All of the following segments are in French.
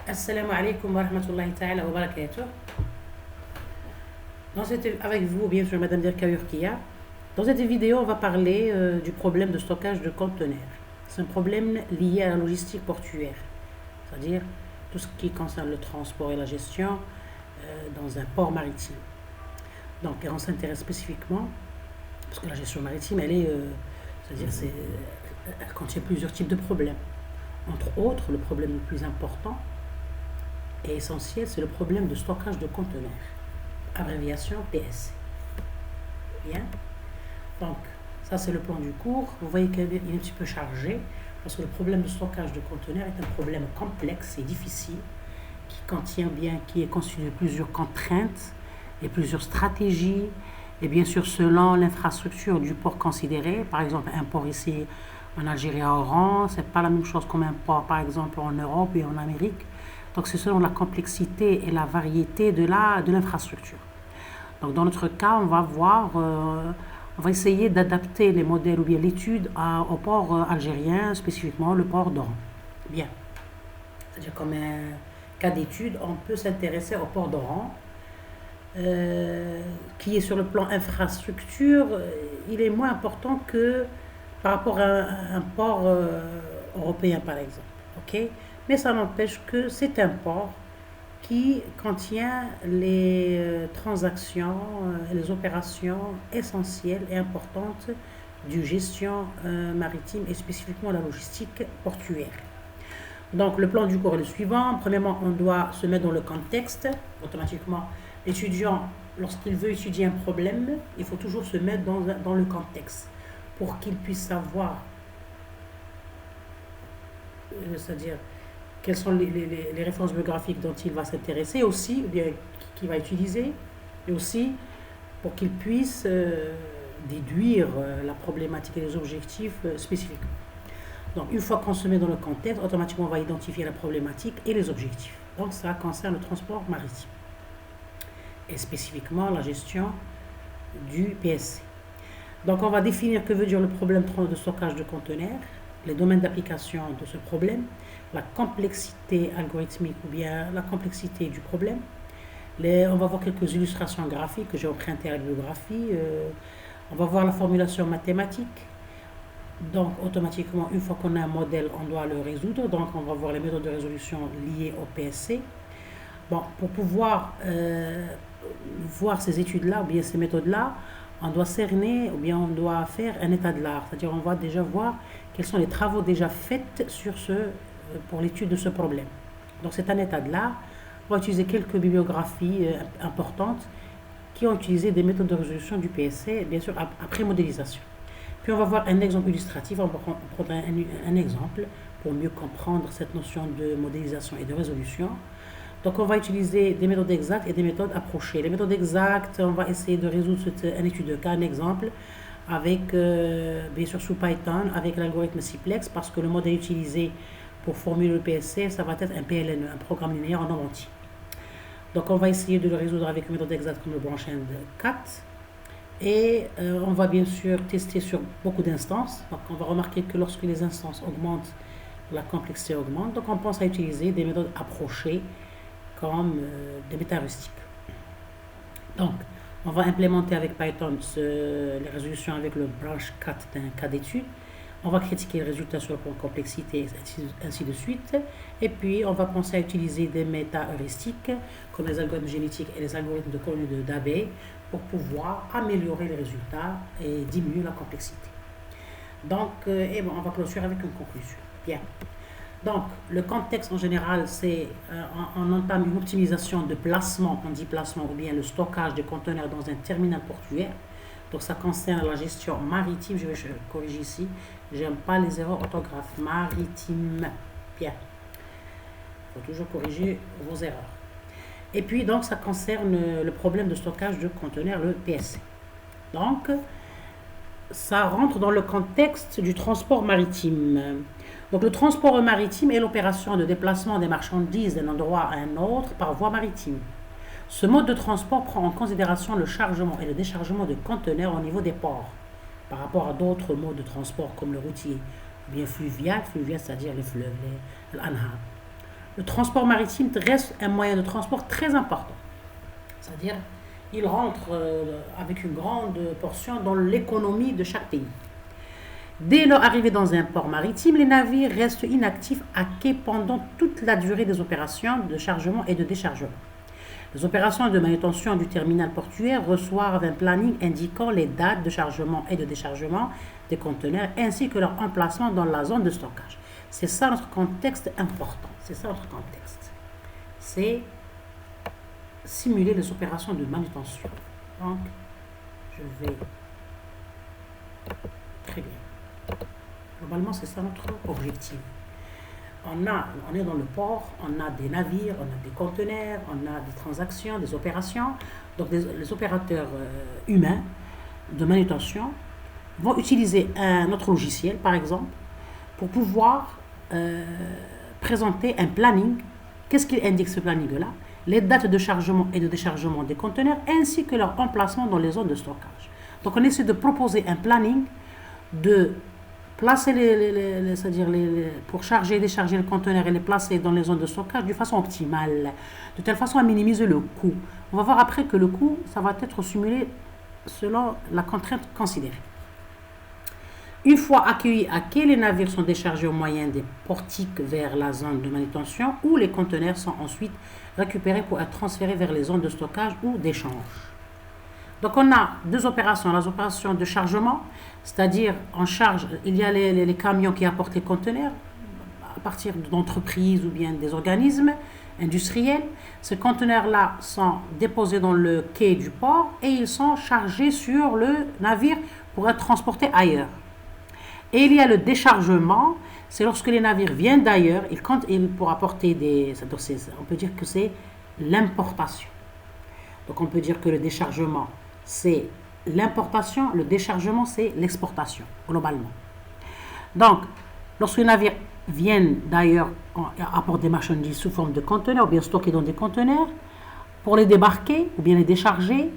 Assalamu alaikum wa rahmatullahi ta'ala wa barakatuh. Avec vous, bien sûr, Madame Dirka Urkia. Dans cette vidéo, on va parler du problème de stockage de conteneurs. C'est un problème lié à la logistique portuaire, c'est-à-dire tout ce qui concerne le transport et la gestion dans un port maritime. Donc, on s'intéresse spécifiquement, parce que la gestion maritime, elle contient plusieurs types de problèmes. Entre autres, le problème le plus important et essentiel, c'est le problème de stockage de conteneurs, abréviation PSC. Bien. Donc, ça c'est le plan du cours. Vous voyez qu'il est un petit peu chargé, parce que le problème de stockage de conteneurs est un problème complexe et difficile, qui est constitué de plusieurs contraintes et plusieurs stratégies, et bien sûr selon l'infrastructure du port considéré. Par exemple, un port ici en Algérie à Oran, c'est pas la même chose qu'un port par exemple en Europe et en Amérique. Donc c'est selon la complexité et la variété de l'infrastructure. Donc dans notre cas, on va essayer d'adapter les modèles ou bien l'étude au port algérien, spécifiquement le port d'Oran. Bien. C'est-à-dire comme un cas d'étude, on peut s'intéresser au port d'Oran, qui est sur le plan infrastructure, il est moins important que par rapport à un port européen par exemple. Ok? Mais ça n'empêche que c'est un port qui contient les transactions et les opérations essentielles et importantes du gestion maritime et spécifiquement la logistique portuaire. Donc le plan du cours est le suivant. Premièrement, on doit se mettre dans le contexte. Automatiquement, l'étudiant, lorsqu'il veut étudier un problème, il faut toujours se mettre dans le contexte pour qu'il puisse savoir, c'est-à-dire quelles sont les références biographiques dont il va s'intéresser aussi, ou bien qu'il va utiliser, et aussi pour qu'il puisse déduire la problématique et les objectifs spécifiques. Donc une fois qu'on se met dans le contexte, automatiquement on va identifier la problématique et les objectifs. Donc ça concerne le transport maritime et spécifiquement la gestion du PSC. Donc on va définir que veut dire le problème de stockage de conteneurs, les domaines d'application de ce problème, la complexité algorithmique ou bien la complexité du problème. On va voir quelques illustrations graphiques que j'ai empruntées à la bibliographie. On va voir la formulation mathématique. Donc automatiquement, une fois qu'on a un modèle, on doit le résoudre. Donc on va voir les méthodes de résolution liées au PSC. Bon, pour pouvoir voir ces études-là ou bien ces méthodes-là, on doit cerner ou bien on doit faire un état de l'art. C'est-à-dire on va déjà voir quels sont les travaux déjà faits pour l'étude de ce problème. Donc c'est un état de l'art. On va utiliser quelques bibliographies importantes qui ont utilisé des méthodes de résolution du PSC, bien sûr après modélisation. Puis on va voir un exemple illustratif. On va prendre un exemple pour mieux comprendre cette notion de modélisation et de résolution. Donc on va utiliser des méthodes exactes et des méthodes approchées. Les méthodes exactes, on va essayer de résoudre un étude de cas, un exemple, avec, bien sûr sous Python, avec l'algorithme Simplex, parce que le modèle utilisé pour formuler le PSC, ça va être un PLNE, un programme linéaire en nombre entier. Donc on va essayer de le résoudre avec une méthode exacte comme le branch and cat. Et on va bien sûr tester sur beaucoup d'instances. Donc on va remarquer que lorsque les instances augmentent, la complexité augmente. Donc on pense à utiliser des méthodes approchées comme des métaheuristiques. Donc, on va implémenter avec Python les résolutions avec le branch cat d'un cas d'étude. On va critiquer les résultats sur le plan complexité, ainsi de suite. Et puis, on va penser à utiliser des métaheuristiques comme les algorithmes génétiques et les algorithmes de colonies d'AB pour pouvoir améliorer les résultats et diminuer la complexité. Donc, on va clôturer avec une conclusion. Bien. Donc, le contexte en général, c'est on entame une optimisation de placement, on dit placement, ou bien le stockage de conteneurs dans un terminal portuaire. Donc, ça concerne la gestion maritime. Je vais corriger ici. J'aime pas les erreurs orthographes. Maritime. Bien. Il faut toujours corriger vos erreurs. Et puis, donc, ça concerne le problème de stockage de conteneurs, le PSC. Donc, ça rentre dans le contexte du transport maritime. Donc le transport maritime est l'opération de déplacement des marchandises d'un endroit à un autre par voie maritime. Ce mode de transport prend en considération le chargement et le déchargement de conteneurs au niveau des ports, par rapport à d'autres modes de transport comme le routier ou bien fluvial, c'est-à-dire les fleuves, l'anhar. le transport maritime reste un moyen de transport très important. C'est-à-dire, il rentre avec une grande portion dans l'économie de chaque pays. Dès leur arrivée dans un port maritime, les navires restent inactifs à quai pendant toute la durée des opérations de chargement et de déchargement. Les opérations de manutention du terminal portuaire reçoivent un planning indiquant les dates de chargement et de déchargement des conteneurs ainsi que leur emplacement dans la zone de stockage. C'est ça notre contexte important. C'est ça notre contexte. C'est simuler les opérations de manutention. Donc, je vais... Très bien. Globalement, c'est ça notre objectif. On est dans le port, on a des navires, on a des conteneurs, on a des transactions, des opérations. Donc, les opérateurs humains de manutention vont utiliser un autre logiciel, par exemple, pour pouvoir présenter un planning. Qu'est-ce qu'il indique ce planning-là? Les dates de chargement et de déchargement des conteneurs, ainsi que leur emplacement dans les zones de stockage. Donc, on essaie de proposer un planning de placer c'est-à-dire pour charger et décharger le conteneur et les placer dans les zones de stockage de façon optimale, de telle façon à minimiser le coût. On va voir après que le coût, ça va être simulé selon la contrainte considérée. Une fois accueillis à quai, les navires sont déchargés au moyen des portiques vers la zone de manutention où les conteneurs sont ensuite récupérés pour être transférés vers les zones de stockage ou d'échange. Donc on a deux opérations, les opérations de chargement, c'est-à-dire en charge, il y a les camions qui apportent les conteneurs à partir d'entreprises ou bien des organismes industriels. Ces conteneurs-là sont déposés dans le quai du port et ils sont chargés sur le navire pour être transportés ailleurs. Et il y a le déchargement, c'est lorsque les navires viennent d'ailleurs, pour apporter on peut dire que c'est l'importation. Donc on peut dire que le déchargement, c'est l'importation, le déchargement, c'est l'exportation, globalement. Donc, lorsque les navires viennent d'ailleurs, apportent des marchandises sous forme de conteneurs, ou bien stockés dans des conteneurs, pour les débarquer, ou bien les décharger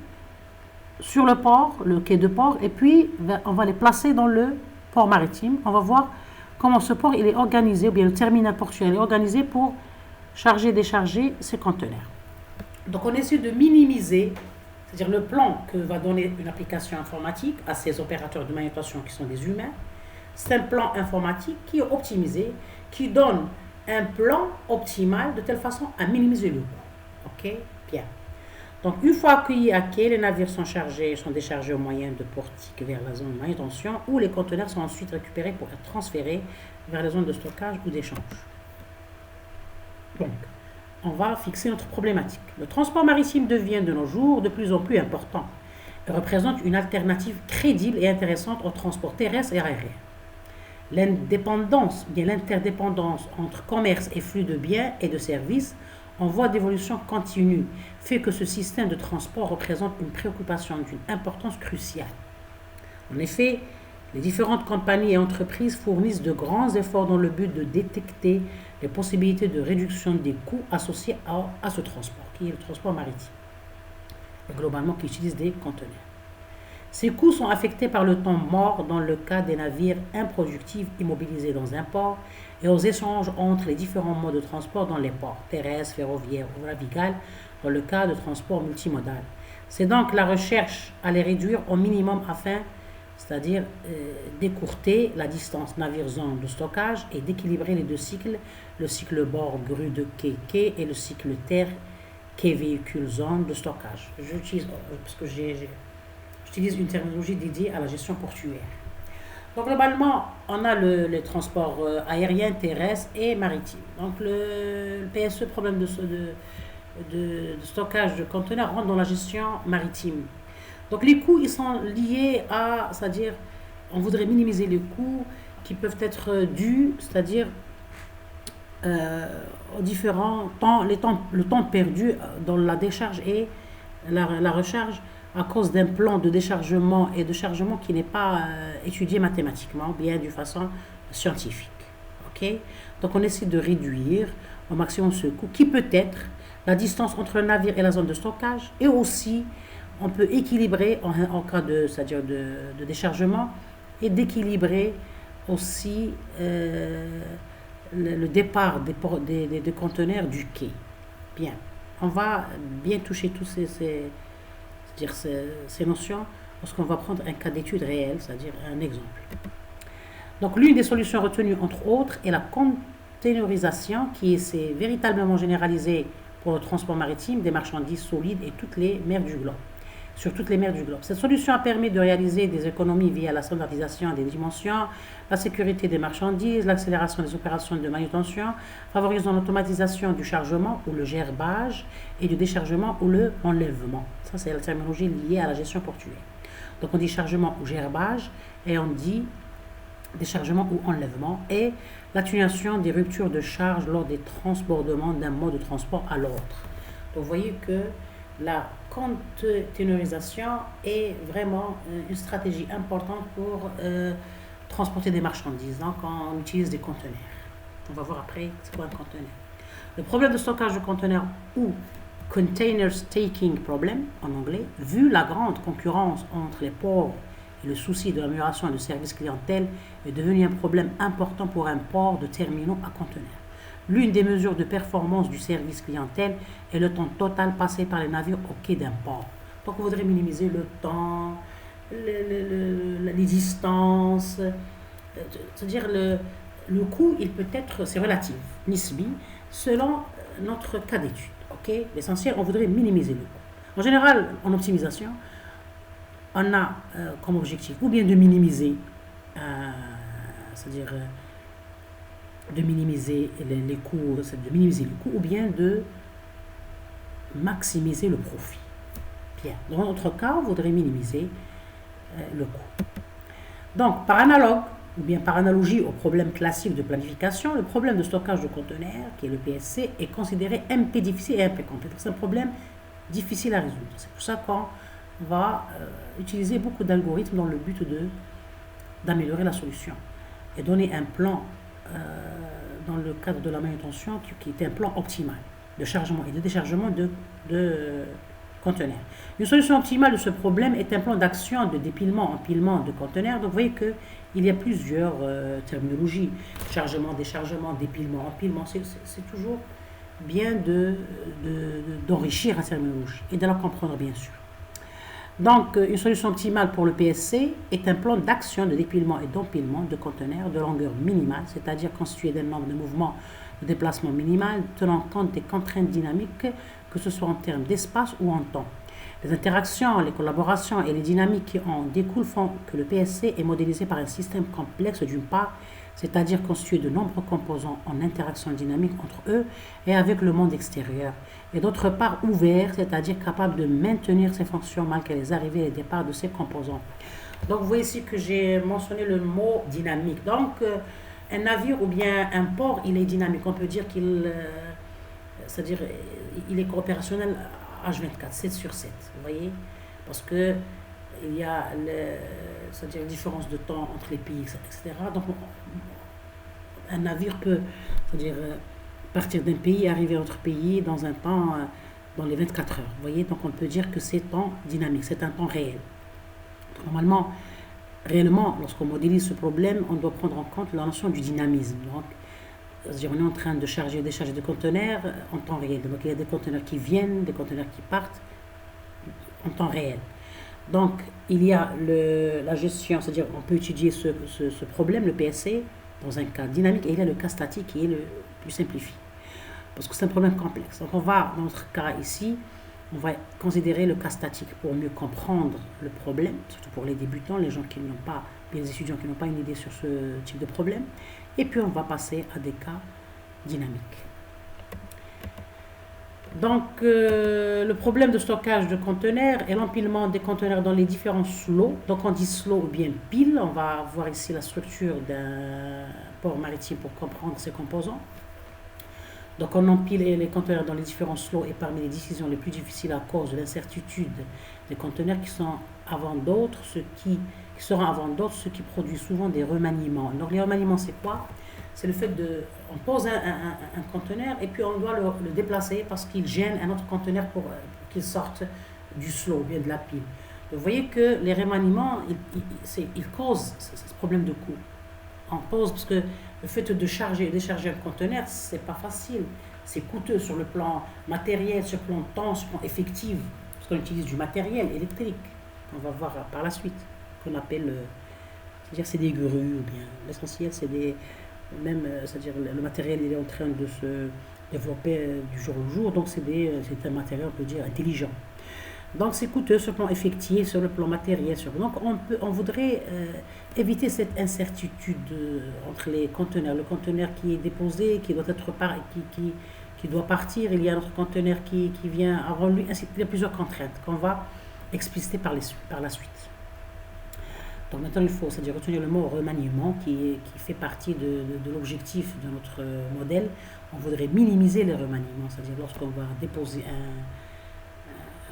sur le port, le quai de port, et puis on va les placer dans le port maritime. On va voir comment ce port il est organisé, ou bien le terminal portuaire est organisé pour charger et décharger ces conteneurs. Donc on essaie de minimiser, c'est-à-dire le plan que va donner une application informatique à ces opérateurs de manutention qui sont des humains. C'est un plan informatique qui est optimisé, qui donne un plan optimal de telle façon à minimiser le coût. Ok, bien. Donc une fois accueillis à quai, les navires sont déchargés au moyen de portiques vers la zone de manutention où les conteneurs sont ensuite récupérés pour être transférés vers les zones de stockage ou d'échange. Donc, on va fixer notre problématique. Le transport maritime devient de nos jours de plus en plus important et représente une alternative crédible et intéressante au transport terrestre et aérien. L'interdépendance entre commerce et flux de biens et de services en voie d'évolution continue fait que ce système de transport représente une préoccupation d'une importance cruciale. En effet, les différentes compagnies et entreprises fournissent de grands efforts dans le but de détecter les possibilités de réduction des coûts associés à ce transport, qui est le transport maritime, et globalement qui utilise des conteneurs. Ces coûts sont affectés par le temps mort dans le cas des navires improductifs immobilisés dans un port et aux échanges entre les différents modes de transport dans les ports, terrestres, ferroviaires ou navigales, dans le cas de transport multimodal. C'est donc la recherche à les réduire au minimum c'est-à-dire d'écourter la distance navire-zone de stockage et d'équilibrer les deux cycles, le cycle bord grue de quai et le cycle terre quai véhicule zone de stockage. J'utilise une terminologie dédiée à la gestion portuaire. Donc globalement, on a les transports aériens, terrestres et maritimes. Donc le PSE, problème de stockage de conteneurs, rentre dans la gestion maritime. Donc les coûts, ils sont liés c'est-à-dire, on voudrait minimiser les coûts qui peuvent être dus, c'est-à-dire aux différents temps, le temps perdu dans la décharge et la recharge à cause d'un plan de déchargement et de chargement qui n'est pas étudié mathématiquement, bien d'une façon scientifique. Ok? Donc on essaie de réduire au maximum ce coût qui peut être la distance entre le navire et la zone de stockage, et aussi on peut équilibrer en cas c'est-à-dire de déchargement, et d'équilibrer aussi le départ des conteneurs du quai. Bien, on va bien toucher tous ces notions lorsqu'on va prendre un cas d'étude réel, c'est-à-dire un exemple. Donc l'une des solutions retenues entre autres est la containerisation qui s'est véritablement généralisée pour le transport maritime des marchandises solides et toutes les mers du globe. Sur toutes les mers du globe. Cette solution a permis de réaliser des économies via la standardisation des dimensions, la sécurité des marchandises, l'accélération des opérations de manutention, favorisant l'automatisation du chargement ou le gerbage et du déchargement ou le enlèvement. Ça, c'est la terminologie liée à la gestion portuaire. Donc, on dit chargement ou gerbage et on dit déchargement ou enlèvement et l'atténuation des ruptures de charge lors des transbordements d'un mode de transport à l'autre. Donc, vous voyez que la containerisation est vraiment une stratégie importante pour transporter des marchandises. Donc, on utilise des conteneurs. On va voir après c'est quoi un conteneur. Le problème de stockage de conteneurs ou container staking problem en anglais, vu la grande concurrence entre les ports et le souci de l'amélioration et du service clientèle, est devenu un problème important pour un port de terminaux à conteneurs. L'une des mesures de performance du service clientèle est le temps total passé par les navires au quai d'un port. Donc, on voudrait minimiser le temps, les distances, c'est-à-dire le coût, il peut être, c'est relatif, nisbi, selon notre cas d'étude. Okay? L'essentiel, on voudrait minimiser le coût. En général, en optimisation, on a comme objectif ou bien de minimiser, c'est-à-dire de minimiser les coûts, de minimiser le coût ou bien de maximiser le profit. Bien. Dans notre cas, on voudrait minimiser le coût. Donc, par analogue, ou bien par analogie au problème classique de planification, le problème de stockage de conteneurs, qui est le PSC, est considéré un peu difficile et un peu complexe. C'est un problème difficile à résoudre. C'est pour ça qu'on va utiliser beaucoup d'algorithmes dans le but d'améliorer la solution et donner un plan dans le cadre de la manutention qui est un plan optimal de chargement et de déchargement de conteneurs. Une solution optimale de ce problème est un plan d'action de dépilement, empilement de conteneurs. Donc vous voyez qu'il y a plusieurs terminologies, chargement, déchargement, dépilement, empilement. C'est toujours bien d'enrichir la terminologie et de la comprendre bien sûr. Donc, une solution optimale pour le PSC est un plan d'action de dépilement et d'empilement de conteneurs de longueur minimale, c'est-à-dire constitué d'un nombre de mouvements de déplacement minimal, tenant compte des contraintes dynamiques, que ce soit en termes d'espace ou en temps. Les interactions, les collaborations et les dynamiques qui en découlent font que le PSC est modélisé par un système complexe d'une part, c'est-à-dire constitué de nombreux composants en interaction dynamique entre eux et avec le monde extérieur, et d'autre part ouvert, c'est-à-dire capable de maintenir ses fonctions malgré les arrivées et les départs de ses composants. Donc vous voyez ici que j'ai mentionné le mot dynamique. Donc un navire ou bien un port, il est dynamique. On peut dire c'est-à-dire il est opérationnel H24, 7 sur 7, vous voyez, parce que il y a c'est-à-dire une différence de temps entre les pays, etc. Donc, un navire peut, c'est-à-dire, partir d'un pays et arriver à un autre pays dans un temps, dans les 24 heures. Vous voyez, donc on peut dire que c'est temps dynamique, c'est un temps réel. Normalement, réellement, lorsqu'on modélise ce problème, on doit prendre en compte la notion du dynamisme. Donc, c'est-à-dire, on est en train de charger ou décharger des conteneurs en temps réel. Donc, il y a des conteneurs qui viennent, des conteneurs qui partent en temps réel. Donc, il y a la gestion, c'est-à-dire on peut étudier ce problème, le PSC, dans un cas dynamique, et il y a le cas statique qui est le plus simplifié. Parce que c'est un problème complexe. Donc, on va, dans notre cas ici, on va considérer le cas statique pour mieux comprendre le problème, surtout pour les débutants, les gens qui n'ont pas, les étudiants qui n'ont pas une idée sur ce type de problème. Et puis, on va passer à des cas dynamiques. Donc, le problème de stockage de conteneurs et l'empilement des conteneurs dans les différents slots. Donc, on dit slot ou bien pile. On va voir ici la structure d'un port maritime pour comprendre ses composants. Donc, on empile les conteneurs dans les différents slots et parmi les décisions les plus difficiles à cause de l'incertitude des conteneurs qui sont avant d'autres, ceux qui produisent souvent des remaniements. Donc, les remaniements, c'est quoi? C'est le fait on pose un conteneur et puis on doit le déplacer parce qu'il gêne un autre conteneur pour qu'il sorte du slot ou bien de la pile. Donc, vous voyez que les remaniements, ils causent ce problème de coût. en pause, parce que le fait de charger et décharger un conteneur, c'est pas facile. C'est coûteux sur le plan matériel, sur le plan temps, sur le plan effectif, parce qu'on utilise du matériel électrique, qu'on va voir par la suite, qu'on appelle, c'est-à-dire c'est des grues, ou bien l'essentiel c'est des, même, c'est-à-dire le matériel il est en train de se développer du jour au jour, donc c'est un matériel, on peut dire, intelligent. Donc c'est coûteux sur le plan effectif, sur le plan matériel. Donc on voudrait éviter cette incertitude entre les conteneurs. Le conteneur qui est déposé, qui doit être qui doit partir, il y a un autre conteneur qui vient avant lui. Il y a plusieurs contraintes qu'on va expliciter par la suite. Donc maintenant il faut, c'est-à-dire retenir le mot remaniement qui fait partie de l'objectif de notre modèle. On voudrait minimiser les remaniements, c'est-à-dire lorsqu'on va déposer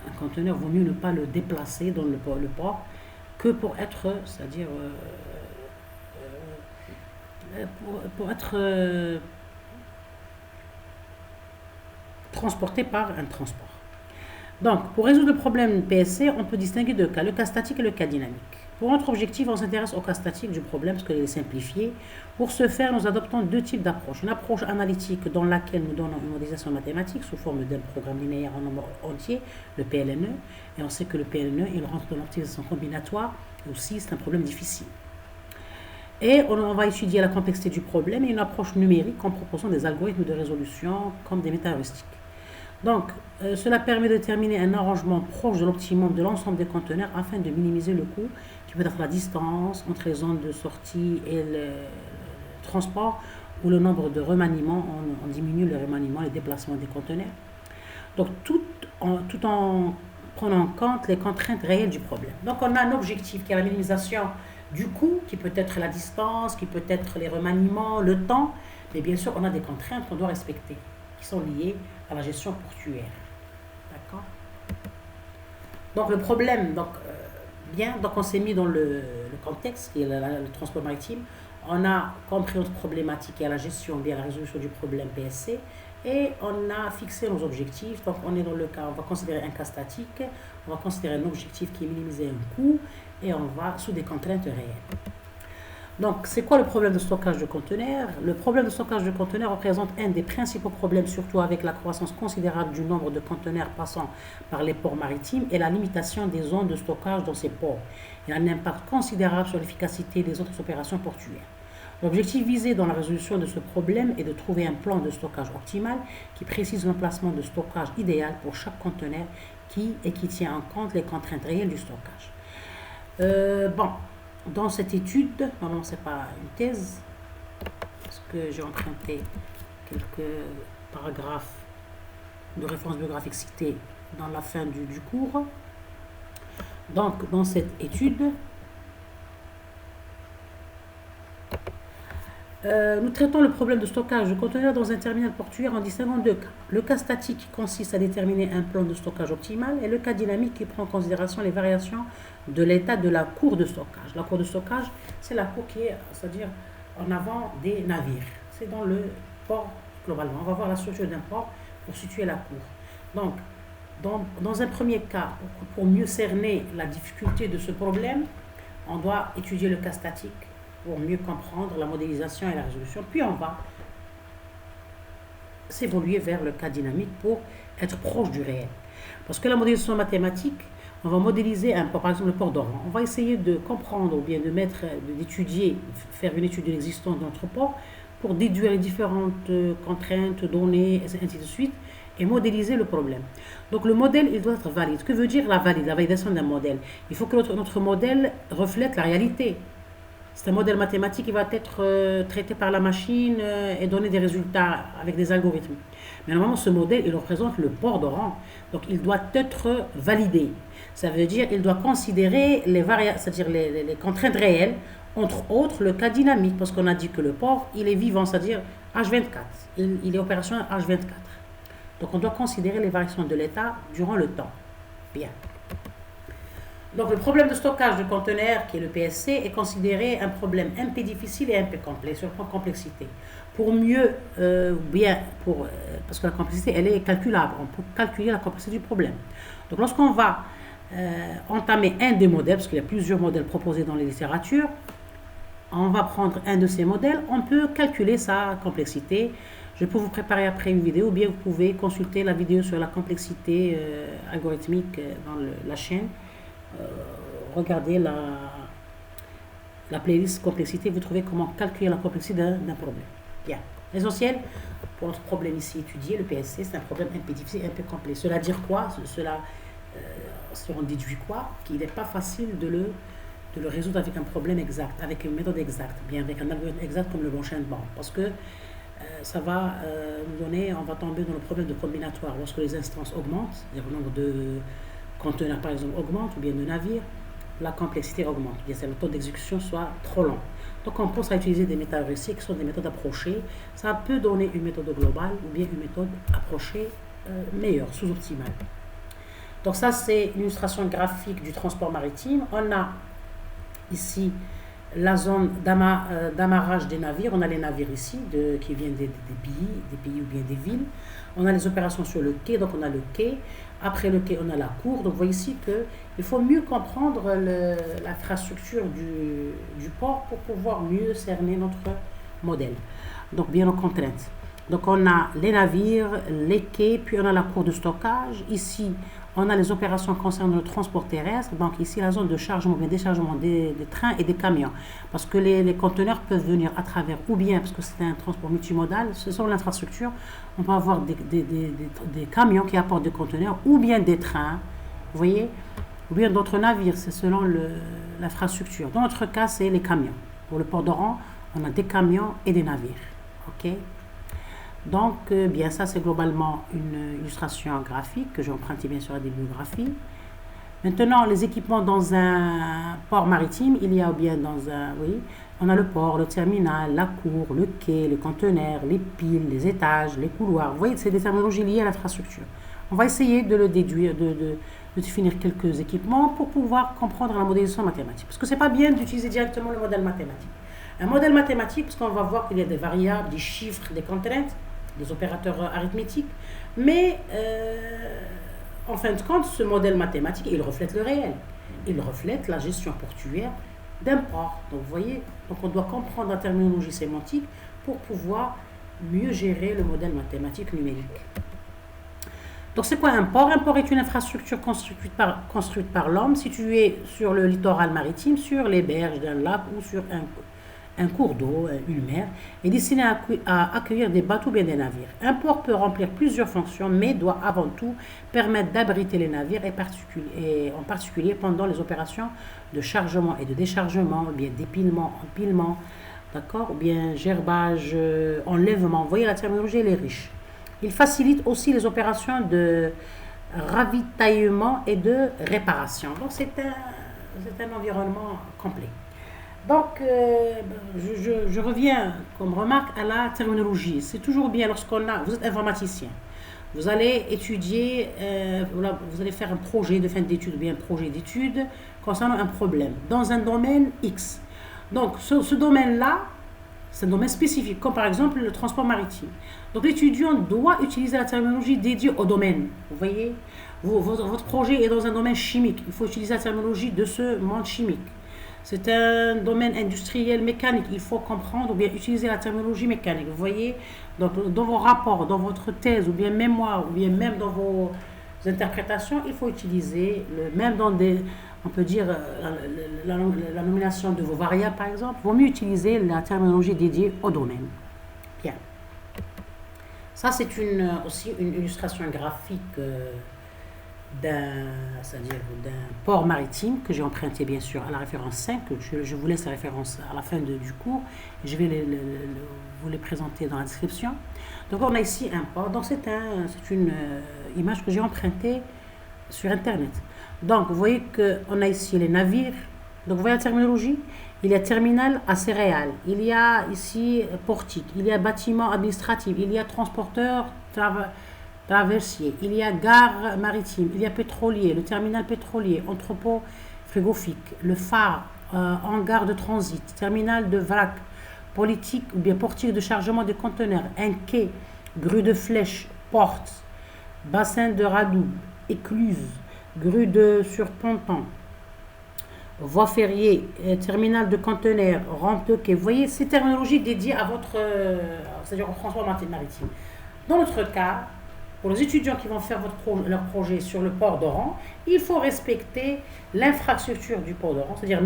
un conteneur, il vaut mieux ne pas le déplacer dans le port que pour être, c'est-à-dire pour être transporté par un transport. Donc, pour résoudre le problème PSC, on peut distinguer deux cas, le cas statique et le cas dynamique. Pour notre objectif, on s'intéresse au cas statique du problème, parce qu'il est simplifié. Pour ce faire, nous adoptons deux types d'approches. Une approche analytique dans laquelle nous donnons une modélisation mathématique sous forme d'un programme linéaire en nombre entier, le PLNE. Et on sait que le PLNE, il rentre dans l'optimisation combinatoire, et aussi c'est un problème difficile. Et on va étudier la complexité du problème et une approche numérique en proposant des algorithmes de résolution comme des métaheuristiques. Donc, cela permet de déterminer un arrangement proche de l'optimum de l'ensemble des conteneurs afin de minimiser le coût, qui peut être la distance entre les zones de sortie et le transport, ou le nombre de remaniements. On diminue le remaniement, les déplacements des conteneurs. Donc, tout en prenant en compte les contraintes réelles du problème. Donc, on a un objectif qui est la minimisation du coût, qui peut être la distance, qui peut être les remaniements, le temps, mais bien sûr, on a des contraintes qu'on doit respecter, qui sont liées à la gestion portuaire. D'accord? Donc le problème, donc on s'est mis dans le contexte qui est le transport maritime. On a compris notre problématique et à la gestion, bien la résolution du problème PSC, et on a fixé nos objectifs. Donc on est dans le cas, on va considérer un cas statique, on va considérer un objectif qui est minimiser un coût, et on va sous des contraintes réelles. Donc, c'est quoi le problème de stockage de conteneurs? Le problème de stockage de conteneurs représente un des principaux problèmes, surtout avec la croissance considérable du nombre de conteneurs passant par les ports maritimes et la limitation des zones de stockage dans ces ports. Il a un impact considérable sur l'efficacité des autres opérations portuaires. L'objectif visé dans la résolution de ce problème est de trouver un plan de stockage optimal qui précise l'emplacement de stockage idéal pour chaque conteneur qui tient en compte les contraintes réelles du stockage. Dans cette étude, non, c'est pas une thèse, parce que j'ai emprunté quelques paragraphes de référence biographique cités dans la fin du cours. Donc, dans cette étude, nous traitons le problème de stockage de conteneurs dans un terminal portuaire en distinguant deux cas. Le cas statique qui consiste à déterminer un plan de stockage optimal et le cas dynamique qui prend en considération les variations de l'état de la cour de stockage. La cour de stockage, c'est la cour qui est, c'est-à-dire en avant des navires. C'est dans le port globalement. On va voir la structure d'un port pour situer la cour. Donc, dans un premier cas, pour mieux cerner la difficulté de ce problème, on doit étudier le cas statique pour mieux comprendre la modélisation et la résolution. Puis on va s'évoluer vers le cas dynamique pour être proche du réel. Parce que la modélisation mathématique, on va modéliser un port, par exemple le port d'Oran. On va essayer de comprendre ou bien d'étudier, faire une étude de l'existence de notre port pour déduire les différentes contraintes, données, et ainsi de suite, et modéliser le problème. Donc le modèle, il doit être valide. Que veut dire la validation d'un modèle? Il faut que notre modèle reflète la réalité. C'est un modèle mathématique qui va être traité par la machine et donner des résultats avec des algorithmes. Mais normalement, ce modèle, il représente le port d'Oran. Donc, il doit être validé. Ça veut dire qu'il doit considérer c'est-à-dire les contraintes réelles, entre autres le cas dynamique, parce qu'on a dit que le port, il est vivant, c'est-à-dire H24. Il est opérationnel H24. Donc, on doit considérer les variations de l'état durant le temps. Bien. Donc, le problème de stockage de conteneurs, qui est le PSC, est considéré un problème un peu difficile et un peu complexe, sur le plan de complexité. Pour mieux, parce que la complexité, elle est calculable. On peut calculer la complexité du problème. Donc, lorsqu'on va entamer un des modèles, parce qu'il y a plusieurs modèles proposés dans les littératures, on va prendre un de ces modèles, on peut calculer sa complexité. Je peux vous préparer après une vidéo, ou bien vous pouvez consulter la vidéo sur la complexité algorithmique dans la chaîne. Regardez la playlist complexité, vous trouvez comment calculer la complexité d'un problème. Bien. L'essentiel pour notre problème ici étudié, le PSC, c'est un problème un peu difficile, un peu complexe. Cela dire quoi? Cela on déduit quoi? Qu'il n'est pas facile de le résoudre avec un problème exact, avec une méthode exacte, bien avec un algorithme exact comme le blockchain band. Parce que ça va nous donner, on va tomber dans le problème de combinatoire. Lorsque les instances augmentent, c'est-à-dire le nombre de conteneurs par exemple augmente, ou bien de navires, la complexité augmente, bien c'est le taux d'exécution soit trop long. Donc on pense à utiliser des méthodes réussies qui sont des méthodes approchées. Ça peut donner une méthode globale ou bien une méthode approchée meilleure, sous-optimale. Donc ça c'est une illustration graphique du transport maritime. On a ici la zone d'amarrage des navires. On a les navires ici qui viennent des pays ou bien des villes. On a les opérations sur le quai, donc on a le quai. Après le quai, on a la cour. Donc vous voyez ici qu'il faut mieux comprendre l'infrastructure du port pour pouvoir mieux cerner notre modèle. Donc bien nos contraintes. Donc on a les navires, les quais, puis on a la cour de stockage. Ici, on a les opérations concernant le transport terrestre. Donc ici, la zone de chargement, bien déchargement des trains et des camions. Parce que les conteneurs peuvent venir à travers, ou bien, parce que c'est un transport multimodal, ce sont l'infrastructure. On peut avoir des camions qui apportent des conteneurs, ou bien des trains, vous voyez, ou bien d'autres navires, c'est selon l'infrastructure. Dans notre cas, c'est les camions. Pour le port d'Oran, on a des camions et des navires. OK? Donc, bien ça, c'est globalement une illustration graphique que j'ai empruntée bien sûr à des bibliographies. Maintenant, les équipements dans un port maritime, il y a bien on a le port, le terminal, la cour, le quai, les conteneurs, les piles, les étages, les couloirs. Vous voyez, c'est des terminologies liées à l'infrastructure. On va essayer de le déduire, de définir quelques équipements pour pouvoir comprendre la modélisation mathématique. Parce que c'est pas bien d'utiliser directement le modèle mathématique. Un modèle mathématique, parce qu'on va voir qu'il y a des variables, des chiffres, des contraintes, des opérateurs arithmétiques, mais en fin de compte, ce modèle mathématique, il reflète le réel. Il reflète la gestion portuaire d'un port. Donc, vous voyez, donc on doit comprendre la terminologie sémantique pour pouvoir mieux gérer le modèle mathématique numérique. Donc, c'est quoi un port? Un port est une infrastructure construite par l'homme, située sur le littoral maritime, sur les berges d'un lac ou sur un cours d'eau, une mer, est destiné à accueillir des bateaux ou bien des navires. Un port peut remplir plusieurs fonctions, mais doit avant tout permettre d'abriter les navires, et en particulier pendant les opérations de chargement et de déchargement, ou bien d'épilement, empilement, d'accord, ou bien gerbage, enlèvement. Vous voyez, la terminologie, elle est riche. Il facilite aussi les opérations de ravitaillement et de réparation. Donc, c'est un environnement complet. Donc, je reviens comme remarque à la terminologie. C'est toujours bien vous êtes informaticien, vous allez étudier, vous allez faire un projet de fin d'études, ou bien un projet d'études concernant un problème dans un domaine X. Donc, ce domaine-là, c'est un domaine spécifique, comme par exemple le transport maritime. Donc, l'étudiant doit utiliser la terminologie dédiée au domaine. Vous voyez, votre projet est dans un domaine chimique. Il faut utiliser la terminologie de ce monde chimique. C'est un domaine industriel mécanique. Il faut comprendre ou bien utiliser la terminologie mécanique. Vous voyez, donc dans vos rapports, dans votre thèse ou bien mémoire ou bien même dans vos interprétations, il faut utiliser, même dans on peut dire la nomination de vos variables par exemple, il vaut mieux utiliser la terminologie dédiée au domaine. Bien. Ça c'est aussi une illustration graphique d'un port maritime que j'ai emprunté bien sûr à la référence 5, je vous laisse la référence à la fin du cours, je vais vous les présenter dans la description. Donc on a ici un port, donc c'est une image que j'ai empruntée sur internet. Donc vous voyez qu'on a ici les navires, donc vous voyez la terminologie, il y a terminal à céréales, il y a ici portique, il y a bâtiment administratif, il y a transporteur traversier, il y a gare maritime, il y a pétrolier, le terminal pétrolier, entrepôt frigorifique, le phare, hangar de transit, terminal de vrac, politique ou bien portique de chargement de conteneurs, un quai, grue de flèche, porte, bassin de radoub, écluse, grue de surpontant, voie ferrière, terminal de conteneurs, rampe de quai. Vous voyez, ces terminologies dédiées à votre, c'est-à-dire au transport maritime. Dans notre cas, pour les étudiants qui vont faire leur projet sur le port d'Oran, il faut respecter l'infrastructure du port d'Oran, c'est-à-dire,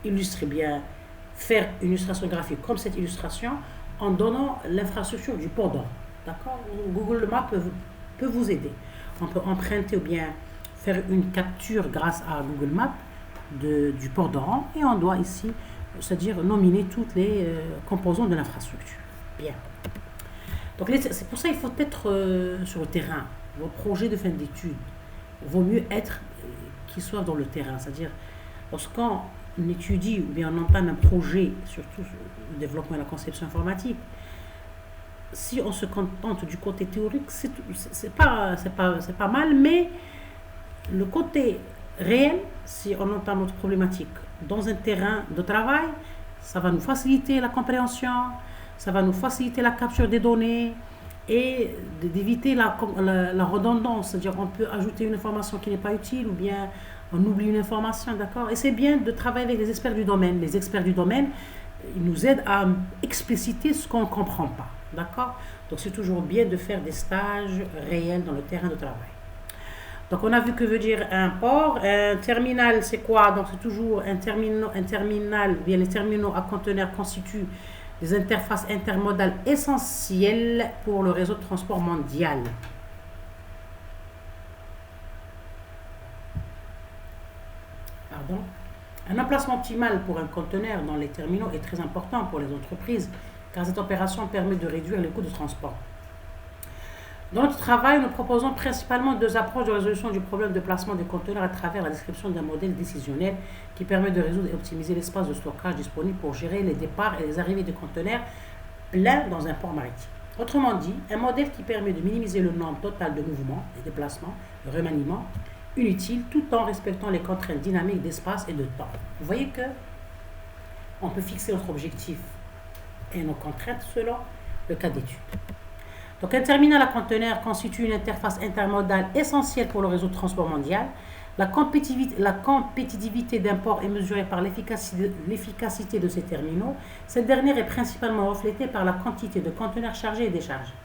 illustrer bien, faire une illustration graphique comme cette illustration en donnant l'infrastructure du port d'Oran. D'accord? Google Maps peut vous aider. On peut emprunter ou bien faire une capture grâce à Google Maps du port d'Oran et on doit ici, c'est-à-dire nominer toutes les composants de l'infrastructure. Bien. Donc c'est pour ça qu'il faut être sur le terrain. Vos projets de fin d'études, vaut mieux être qu'ils soient dans le terrain. C'est-à-dire, lorsqu'on étudie ou bien on entame un projet, surtout le développement et la conception informatique, si on se contente du côté théorique, c'est pas mal, mais le côté réel, si on entame notre problématique dans un terrain de travail, ça va nous faciliter la compréhension, ça va nous faciliter la capture des données et d'éviter la redondance. C'est-à-dire on peut ajouter une information qui n'est pas utile ou bien on oublie une information, d'accord? Et c'est bien de travailler avec les experts du domaine. Les experts du domaine, ils nous aident à expliciter ce qu'on ne comprend pas, d'accord? Donc c'est toujours bien de faire des stages réels dans le terrain de travail. Donc on a vu que veut dire un port. Un terminal, c'est quoi? Donc c'est toujours un terminal, bien les terminaux à conteneurs constituent des interfaces intermodales essentielles pour le réseau de transport mondial. Pardon. Un emplacement optimal pour un conteneur dans les terminaux est très important pour les entreprises car cette opération permet de réduire les coûts de transport. Dans notre travail, nous proposons principalement deux approches de résolution du problème de placement des conteneurs à travers la description d'un modèle décisionnel qui permet de résoudre et optimiser l'espace de stockage disponible pour gérer les départs et les arrivées de conteneurs pleins dans un port maritime. Autrement dit, un modèle qui permet de minimiser le nombre total de mouvements, de déplacements, de remaniements inutiles tout en respectant les contraintes dynamiques d'espace et de temps. Vous voyez que on peut fixer notre objectif et nos contraintes selon le cas d'étude. Donc, un terminal à conteneurs constitue une interface intermodale essentielle pour le réseau de transport mondial. La compétitivité d'un port est mesurée par l'efficacité de ces terminaux. Cette dernière est principalement reflétée par la quantité de conteneurs chargés et déchargés.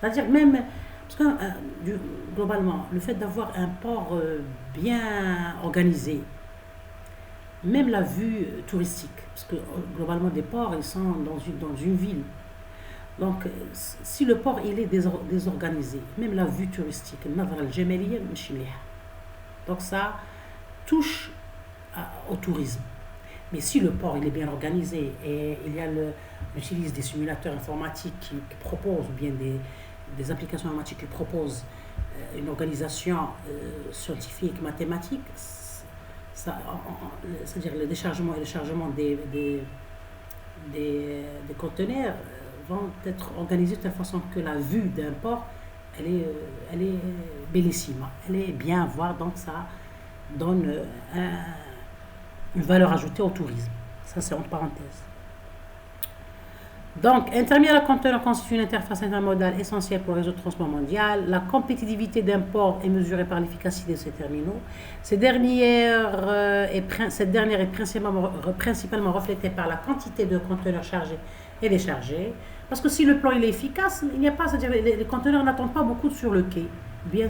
C'est-à-dire même, parce que globalement, le fait d'avoir un port bien organisé, même la vue touristique, parce que globalement des ports, ils sont dans une ville. Donc, si le port il est désorganisé, même la vue touristique, donc ça touche au tourisme. Mais si le port il est bien organisé et on utilise des simulateurs informatiques qui proposent, ou bien des applications informatiques qui proposent une scientifique, mathématique, c'est-à-dire le déchargement et le chargement des conteneurs vont être organisés de telle façon que la vue d'un port, elle est bellissime, elle est bien à voir, donc ça donne une valeur ajoutée au tourisme. Ça, c'est entre parenthèses. Donc, un terminal à conteneurs constitue une interface intermodale essentielle pour le réseau de transport mondial. La compétitivité d'un port est mesurée par l'efficacité de ces terminaux. Cette dernière est principalement reflétée par la quantité de conteneurs chargés et déchargés. Parce que si le plan il est efficace, il n'y a pas, c'est-à-dire les conteneurs n'attendent pas beaucoup sur le quai, bien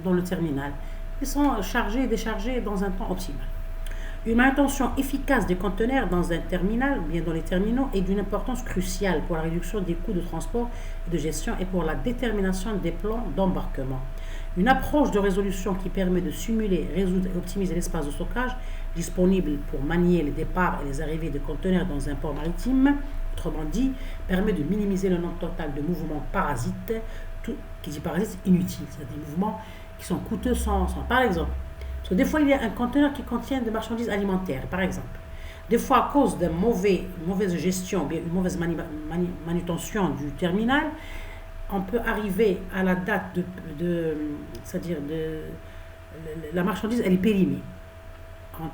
dans le terminal. Ils sont chargés et déchargés dans un temps optimal. Une manutention efficace des conteneurs dans un terminal, bien dans les terminaux, est d'une importance cruciale pour la réduction des coûts de transport et de gestion et pour la détermination des plans d'embarquement. Une approche de résolution qui permet de simuler, résoudre et optimiser l'espace de stockage disponible pour manier les départs et les arrivées de conteneurs dans un port maritime, autrement dit, permet de minimiser le nombre total de mouvements parasites, qui dit parasites inutiles, c'est-à-dire des mouvements qui sont coûteux sans par exemple. Parce que des fois, il y a un conteneur qui contient des marchandises alimentaires, par exemple. Des fois, à cause d'une mauvaise gestion, bien une mauvaise manutention du terminal, on peut arriver à la date c'est-à-dire la marchandise, elle est périmée.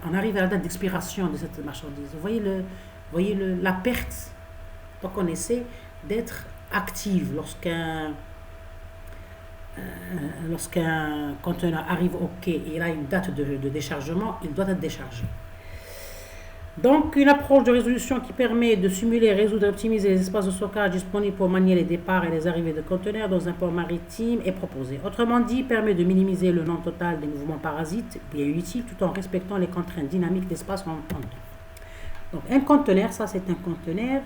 On arrive à la date d'expiration de cette marchandise. Vous voyez la perte. Donc, on essaie d'être active lorsqu'un lorsqu'un conteneur arrive au quai et il a une date de déchargement, il doit être déchargé. Donc, une approche de résolution qui permet de simuler, résoudre et optimiser les espaces de stockage disponibles pour manier les départs et les arrivées de conteneurs dans un port maritime est proposée. Autrement dit, permet de minimiser le nombre total des mouvements parasites bien utiles tout en respectant les contraintes dynamiques d'espace en temps. Donc, un conteneur, ça c'est un conteneur.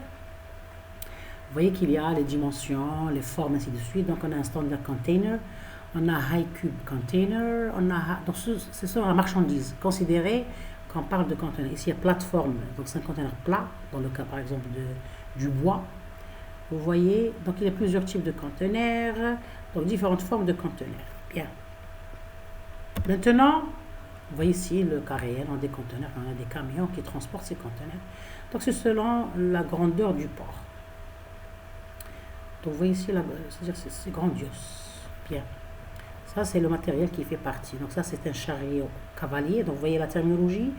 Vous voyez qu'il y a les dimensions, les formes, ainsi de suite. Donc, on a un standard container, on a high cube container, donc ce sont la marchandise considérée. Quand on parle de conteneur, ici il y a plateforme, donc c'est un conteneur plat, dans le cas par exemple du bois. Vous voyez, donc il y a plusieurs types de conteneurs, donc différentes formes de conteneurs. Bien. Maintenant, vous voyez ici le cas réel, on a des conteneurs, on a des camions qui transportent ces conteneurs. Donc c'est selon la grandeur du port. Donc vous voyez ici, c'est-à-dire c'est grandiose. Bien. Ça, c'est le matériel qui fait partie. Donc ça, c'est un chariot cavalier. Donc vous voyez la terminologie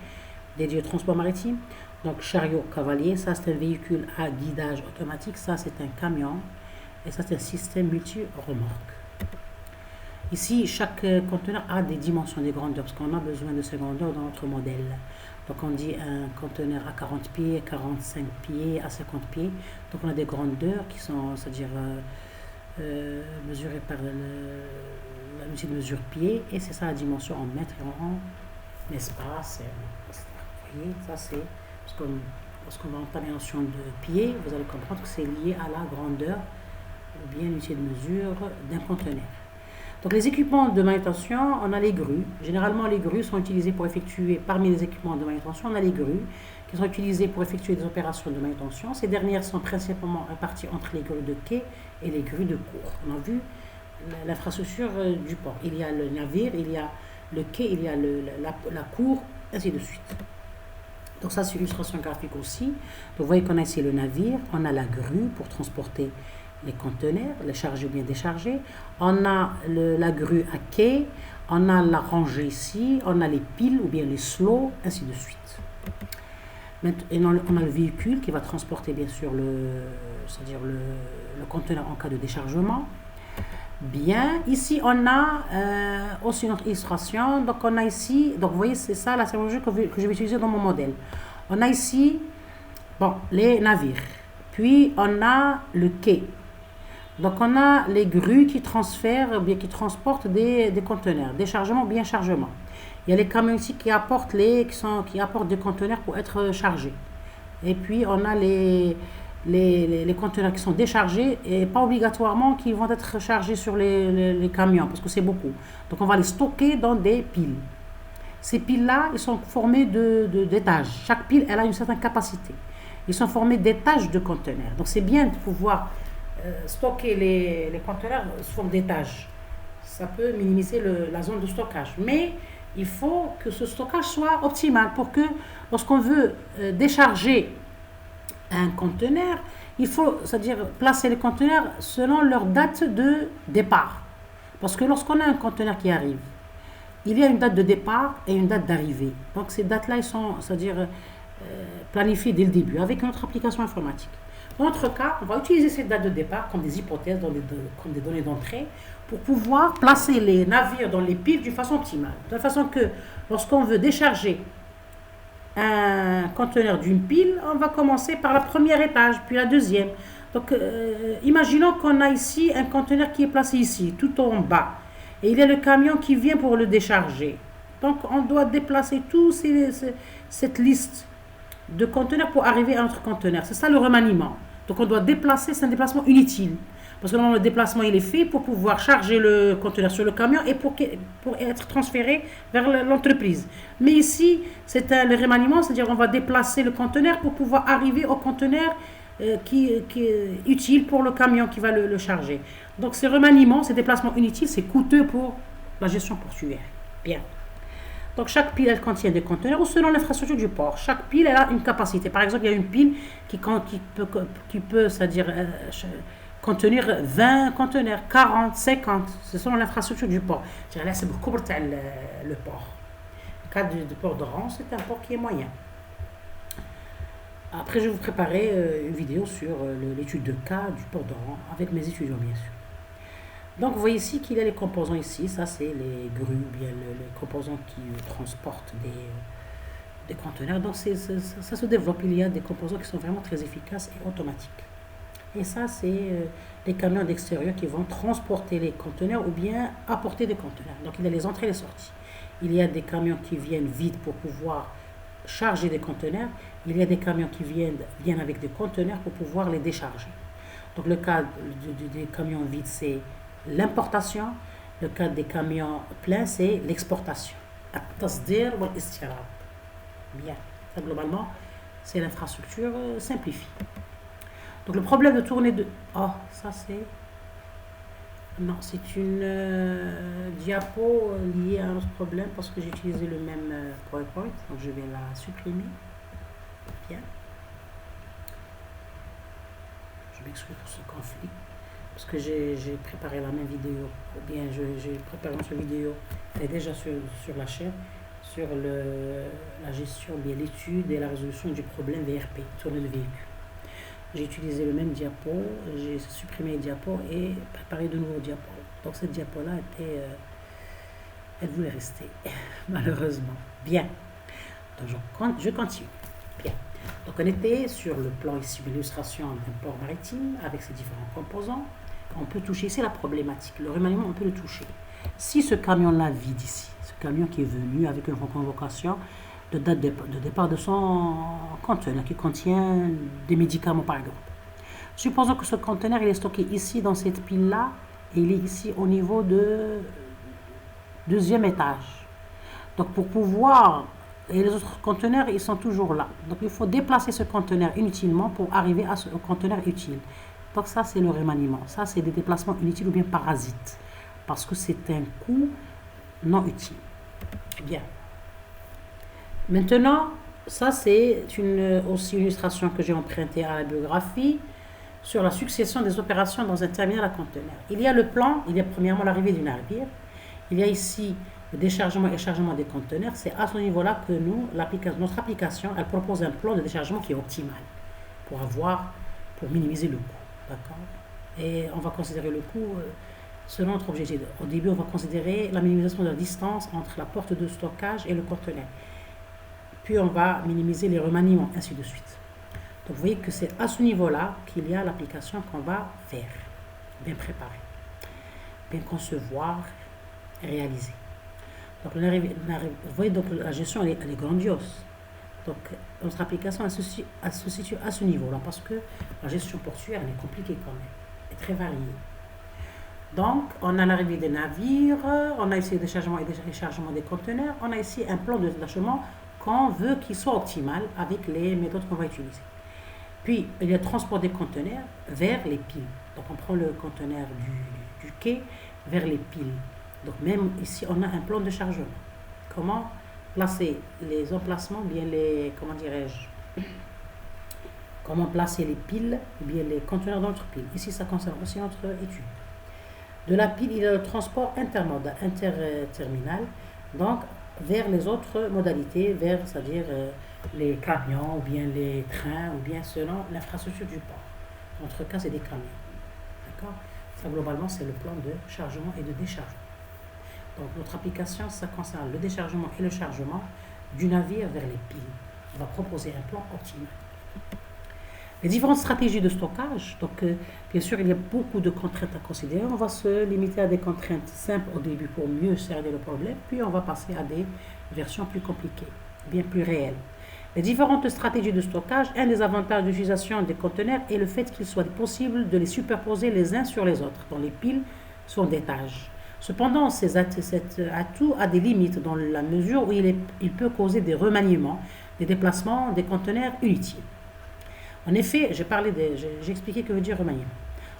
dédiée au transport maritime. Donc chariot cavalier, ça c'est un véhicule à guidage automatique. Ça, c'est un camion. Et ça, c'est un système multi-remorque. Ici, chaque conteneur a des dimensions, des grandeurs, parce qu'on a besoin de ces grandeurs dans notre modèle. Donc on dit un conteneur à 40 pieds, 45 pieds, à 50 pieds. Donc on a des grandeurs qui sont, c'est-à-dire mesurées par la unité de mesure pied, et c'est ça la dimension en mètres et en espace. Vous voyez, ça c'est, parce que lorsqu'on va entrer la notion de pied, vous allez comprendre que c'est lié à la grandeur ou bien l'unité de mesure d'un conteneur. Donc les équipements de manutention, on a les grues. Généralement, les grues sont utilisées pour effectuer, parmi les équipements de manutention, on a les grues qui sont utilisées pour effectuer des opérations de manutention. Ces dernières sont principalement réparties entre les grues de quai et les grues de cours. On a vu l'infrastructure du port. Il y a le navire, il y a le quai, il y a la cour, ainsi de suite. Donc ça, c'est une illustration graphique aussi. Donc vous voyez qu'on a ici le navire, on a la grue pour transporter les conteneurs, les chargés ou bien déchargés. On a la grue à quai, on a la rangée ici, on a les piles ou bien les slots, ainsi de suite. Et on a le véhicule qui va transporter bien sûr c'est-à-dire le conteneur en cas de déchargement. Bien, ici on a aussi notre illustration. Donc on a ici, donc vous voyez c'est ça la terminologie que je vais utiliser dans mon modèle. On a ici les navires, puis on a le quai. Donc on a les grues qui transfèrent, bien qui transportent des conteneurs, déchargement ou bien chargement. Il y a les camions ici qui apportent des conteneurs pour être chargés. Et puis on a les conteneurs qui sont déchargés et pas obligatoirement qui vont être chargés sur les camions parce que c'est beaucoup. Donc on va les stocker dans des piles. Ces piles-là, ils sont formés d'étages. Chaque pile, elle a une certaine capacité. Ils sont formés d'étages de conteneurs. Donc c'est bien de pouvoir stocker les conteneurs sous forme d'étages. Ça peut minimiser la zone de stockage. Mais il faut que ce stockage soit optimal pour que lorsqu'on veut décharger un conteneur, il faut, c'est-à-dire placer les conteneurs selon leur date de départ. Parce que lorsqu'on a un conteneur qui arrive, il y a une date de départ et une date d'arrivée. Donc ces dates-là, ils sont, c'est-à-dire planifiées dès le début avec notre application informatique. Dans notre cas, on va utiliser ces dates de départ comme des hypothèses, comme des données d'entrée, pour pouvoir placer les navires dans les piles d'une façon optimale. De la façon que lorsqu'on veut décharger un conteneur d'une pile, on va commencer par la première étage, puis la deuxième. Donc, imaginons qu'on a ici un conteneur qui est placé ici, tout en bas. Et il y a le camion qui vient pour le décharger. Donc, on doit déplacer cette liste de conteneurs pour arriver à notre conteneur. C'est ça le remaniement. Donc, on doit déplacer, c'est un déplacement inutile. Parce que le déplacement, il est fait pour pouvoir charger le conteneur sur le camion et pour être transféré vers l'entreprise. Mais ici, c'est le remaniement, c'est-à-dire qu'on va déplacer le conteneur pour pouvoir arriver au conteneur qui est utile pour le camion qui va le charger. Donc, ces remaniements, ces déplacements inutiles, c'est coûteux pour la gestion portuaire. Bien. Donc, chaque pile, elle contient des conteneurs ou selon l'infrastructure du port. Chaque pile, elle a une capacité. Par exemple, il y a une pile qui peut c'est-à-dire contenir 20 conteneurs, 40, 50. C'est selon l'infrastructure du port. Là, c'est beaucoup pour le port. Le cas du port d'Oran, c'est un port qui est moyen. Après, je vais vous préparer une vidéo sur l'étude de cas du port d'Oran avec mes étudiants, bien sûr. Donc vous voyez ici qu'il y a les composants ici, ça c'est les grues, bien les composants qui transportent des conteneurs. Donc ça se développe, il y a des composants qui sont vraiment très efficaces et automatiques. Et ça c'est les camions d'extérieur qui vont transporter les conteneurs ou bien apporter des conteneurs. Donc il y a les entrées et les sorties. Il y a des camions qui viennent vides pour pouvoir charger des conteneurs. Il y a des camions qui viennent avec des conteneurs pour pouvoir les décharger. Donc le cas des camions vides, c'est l'importation. Le cas des camions pleins, c'est l'exportation. التصدير والاستيراد. Bien. Ça, globalement, c'est l'infrastructure simplifiée. Donc le problème de tourner de... Oh, ça c'est... Non, c'est une diapo liée à un autre problème parce que j'ai utilisé le même PowerPoint. Donc je vais la supprimer. Bien. Je m'excuse pour ce conflit. Parce que j'ai préparé la même vidéo. Ou bien j'ai préparé une autre vidéo. Elle est déjà sur la chaîne. Sur la gestion, bien l'étude et la résolution du problème VRP, tournée de véhicule. J'ai utilisé le même diapo, j'ai supprimé les diapos et préparé de nouveaux diapos. Donc cette diapo-là elle voulait rester, malheureusement. Bien. Donc je continue. Bien. Donc on était sur le plan ici, l'illustration d'un port maritime avec ses différents composants. On peut toucher ici la problématique. Le remaniement, on peut le toucher. Si ce camion-là vide ici, ce camion qui est venu avec une reconvocation de date de départ de son conteneur qui contient des médicaments par exemple. Supposons que ce conteneur il est stocké ici dans cette pile-là et il est ici au niveau de deuxième étage. Donc pour pouvoir... Et les autres conteneurs, ils sont toujours là. Donc il faut déplacer ce conteneur inutilement pour arriver au conteneur utile. Donc ça c'est le remaniement. Ça c'est des déplacements inutiles ou bien parasites. Parce que c'est un coût non utile. Bien. Maintenant, ça c'est aussi une illustration que j'ai empruntée à la biographie sur la succession des opérations dans un terminal à conteneurs. Il y a le plan, il y a premièrement l'arrivée du navire. Il y a ici le déchargement et chargement des conteneurs. C'est à ce niveau-là que notre application, elle propose un plan de déchargement qui est optimal pour minimiser le coût. D'accord? Et on va considérer le coût selon notre objectif. Au début, on va considérer la minimisation de la distance entre la porte de stockage et le conteneur. Puis on va minimiser les remaniements, ainsi de suite. Donc vous voyez que c'est à ce niveau-là qu'il y a l'application qu'on va faire, bien préparer, bien concevoir, réaliser. Donc vous voyez, donc la gestion elle est grandiose. Donc notre application elle se situe à ce niveau-là parce que la gestion portuaire elle est compliquée quand même, elle est très variée. Donc on a l'arrivée des navires, on a ici le déchargement et le déchargement des conteneurs, on a ici un plan de détachement qu'on veut qu'il soit optimal avec les méthodes qu'on va utiliser. Puis il y a le transport des conteneurs vers les piles. Donc on prend le conteneur du quai vers les piles. Donc même ici, on a un plan de chargement. Comment placer les emplacements, bien les, comment dirais-je, comment placer les piles, bien les conteneurs dans notre pile. Ici, ça concerne aussi notre étude. De la pile, il y a le transport interterminal, donc vers les autres modalités, c'est-à-dire les camions, ou bien les trains, ou bien selon l'infrastructure du port. Dans notre cas, c'est des camions. D'accord? Ça, globalement, c'est le plan de chargement et de déchargement. Donc notre application, ça concerne le déchargement et le chargement du navire vers les piles. On va proposer un plan optimal. Les différentes stratégies de stockage, donc bien sûr il y a beaucoup de contraintes à considérer. On va se limiter à des contraintes simples au début pour mieux cerner le problème, puis on va passer à des versions plus compliquées, bien plus réelles. Les différentes stratégies de stockage, un des avantages de l'utilisation des conteneurs est le fait qu'il soit possible de les superposer les uns sur les autres, dans les piles sur d'étages. Cependant, cet atout a des limites dans la mesure où il peut causer des remaniements, des déplacements, des conteneurs inutiles. En effet, j'ai expliqué que veut dire remaniement.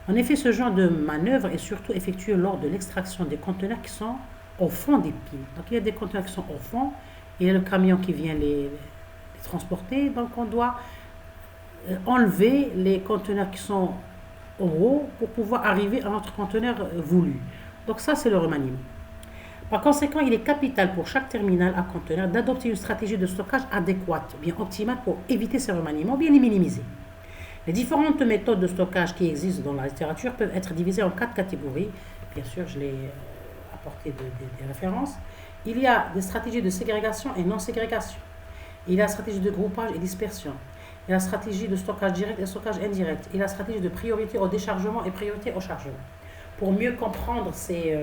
En effet, ce genre de manœuvre est surtout effectué lors de l'extraction des conteneurs qui sont au fond des piles. Donc il y a des conteneurs qui sont au fond, il y a le camion qui vient les transporter, donc on doit enlever les conteneurs qui sont en haut pour pouvoir arriver à notre conteneur voulu. Donc ça, c'est le remaniement. Par conséquent, il est capital pour chaque terminal à conteneur d'adopter une stratégie de stockage adéquate, bien optimale pour éviter ces remaniements, bien les minimiser. Les différentes méthodes de stockage qui existent dans la littérature peuvent être divisées en 4 catégories bien sûr, je l'ai apporté des références. Il y a des stratégies de ségrégation et non-ségrégation. Il y a la stratégie de groupage et dispersion. Il y a la stratégie de stockage direct et stockage indirect. Il y a la stratégie de priorité au déchargement et priorité au chargement. Pour mieux comprendre ces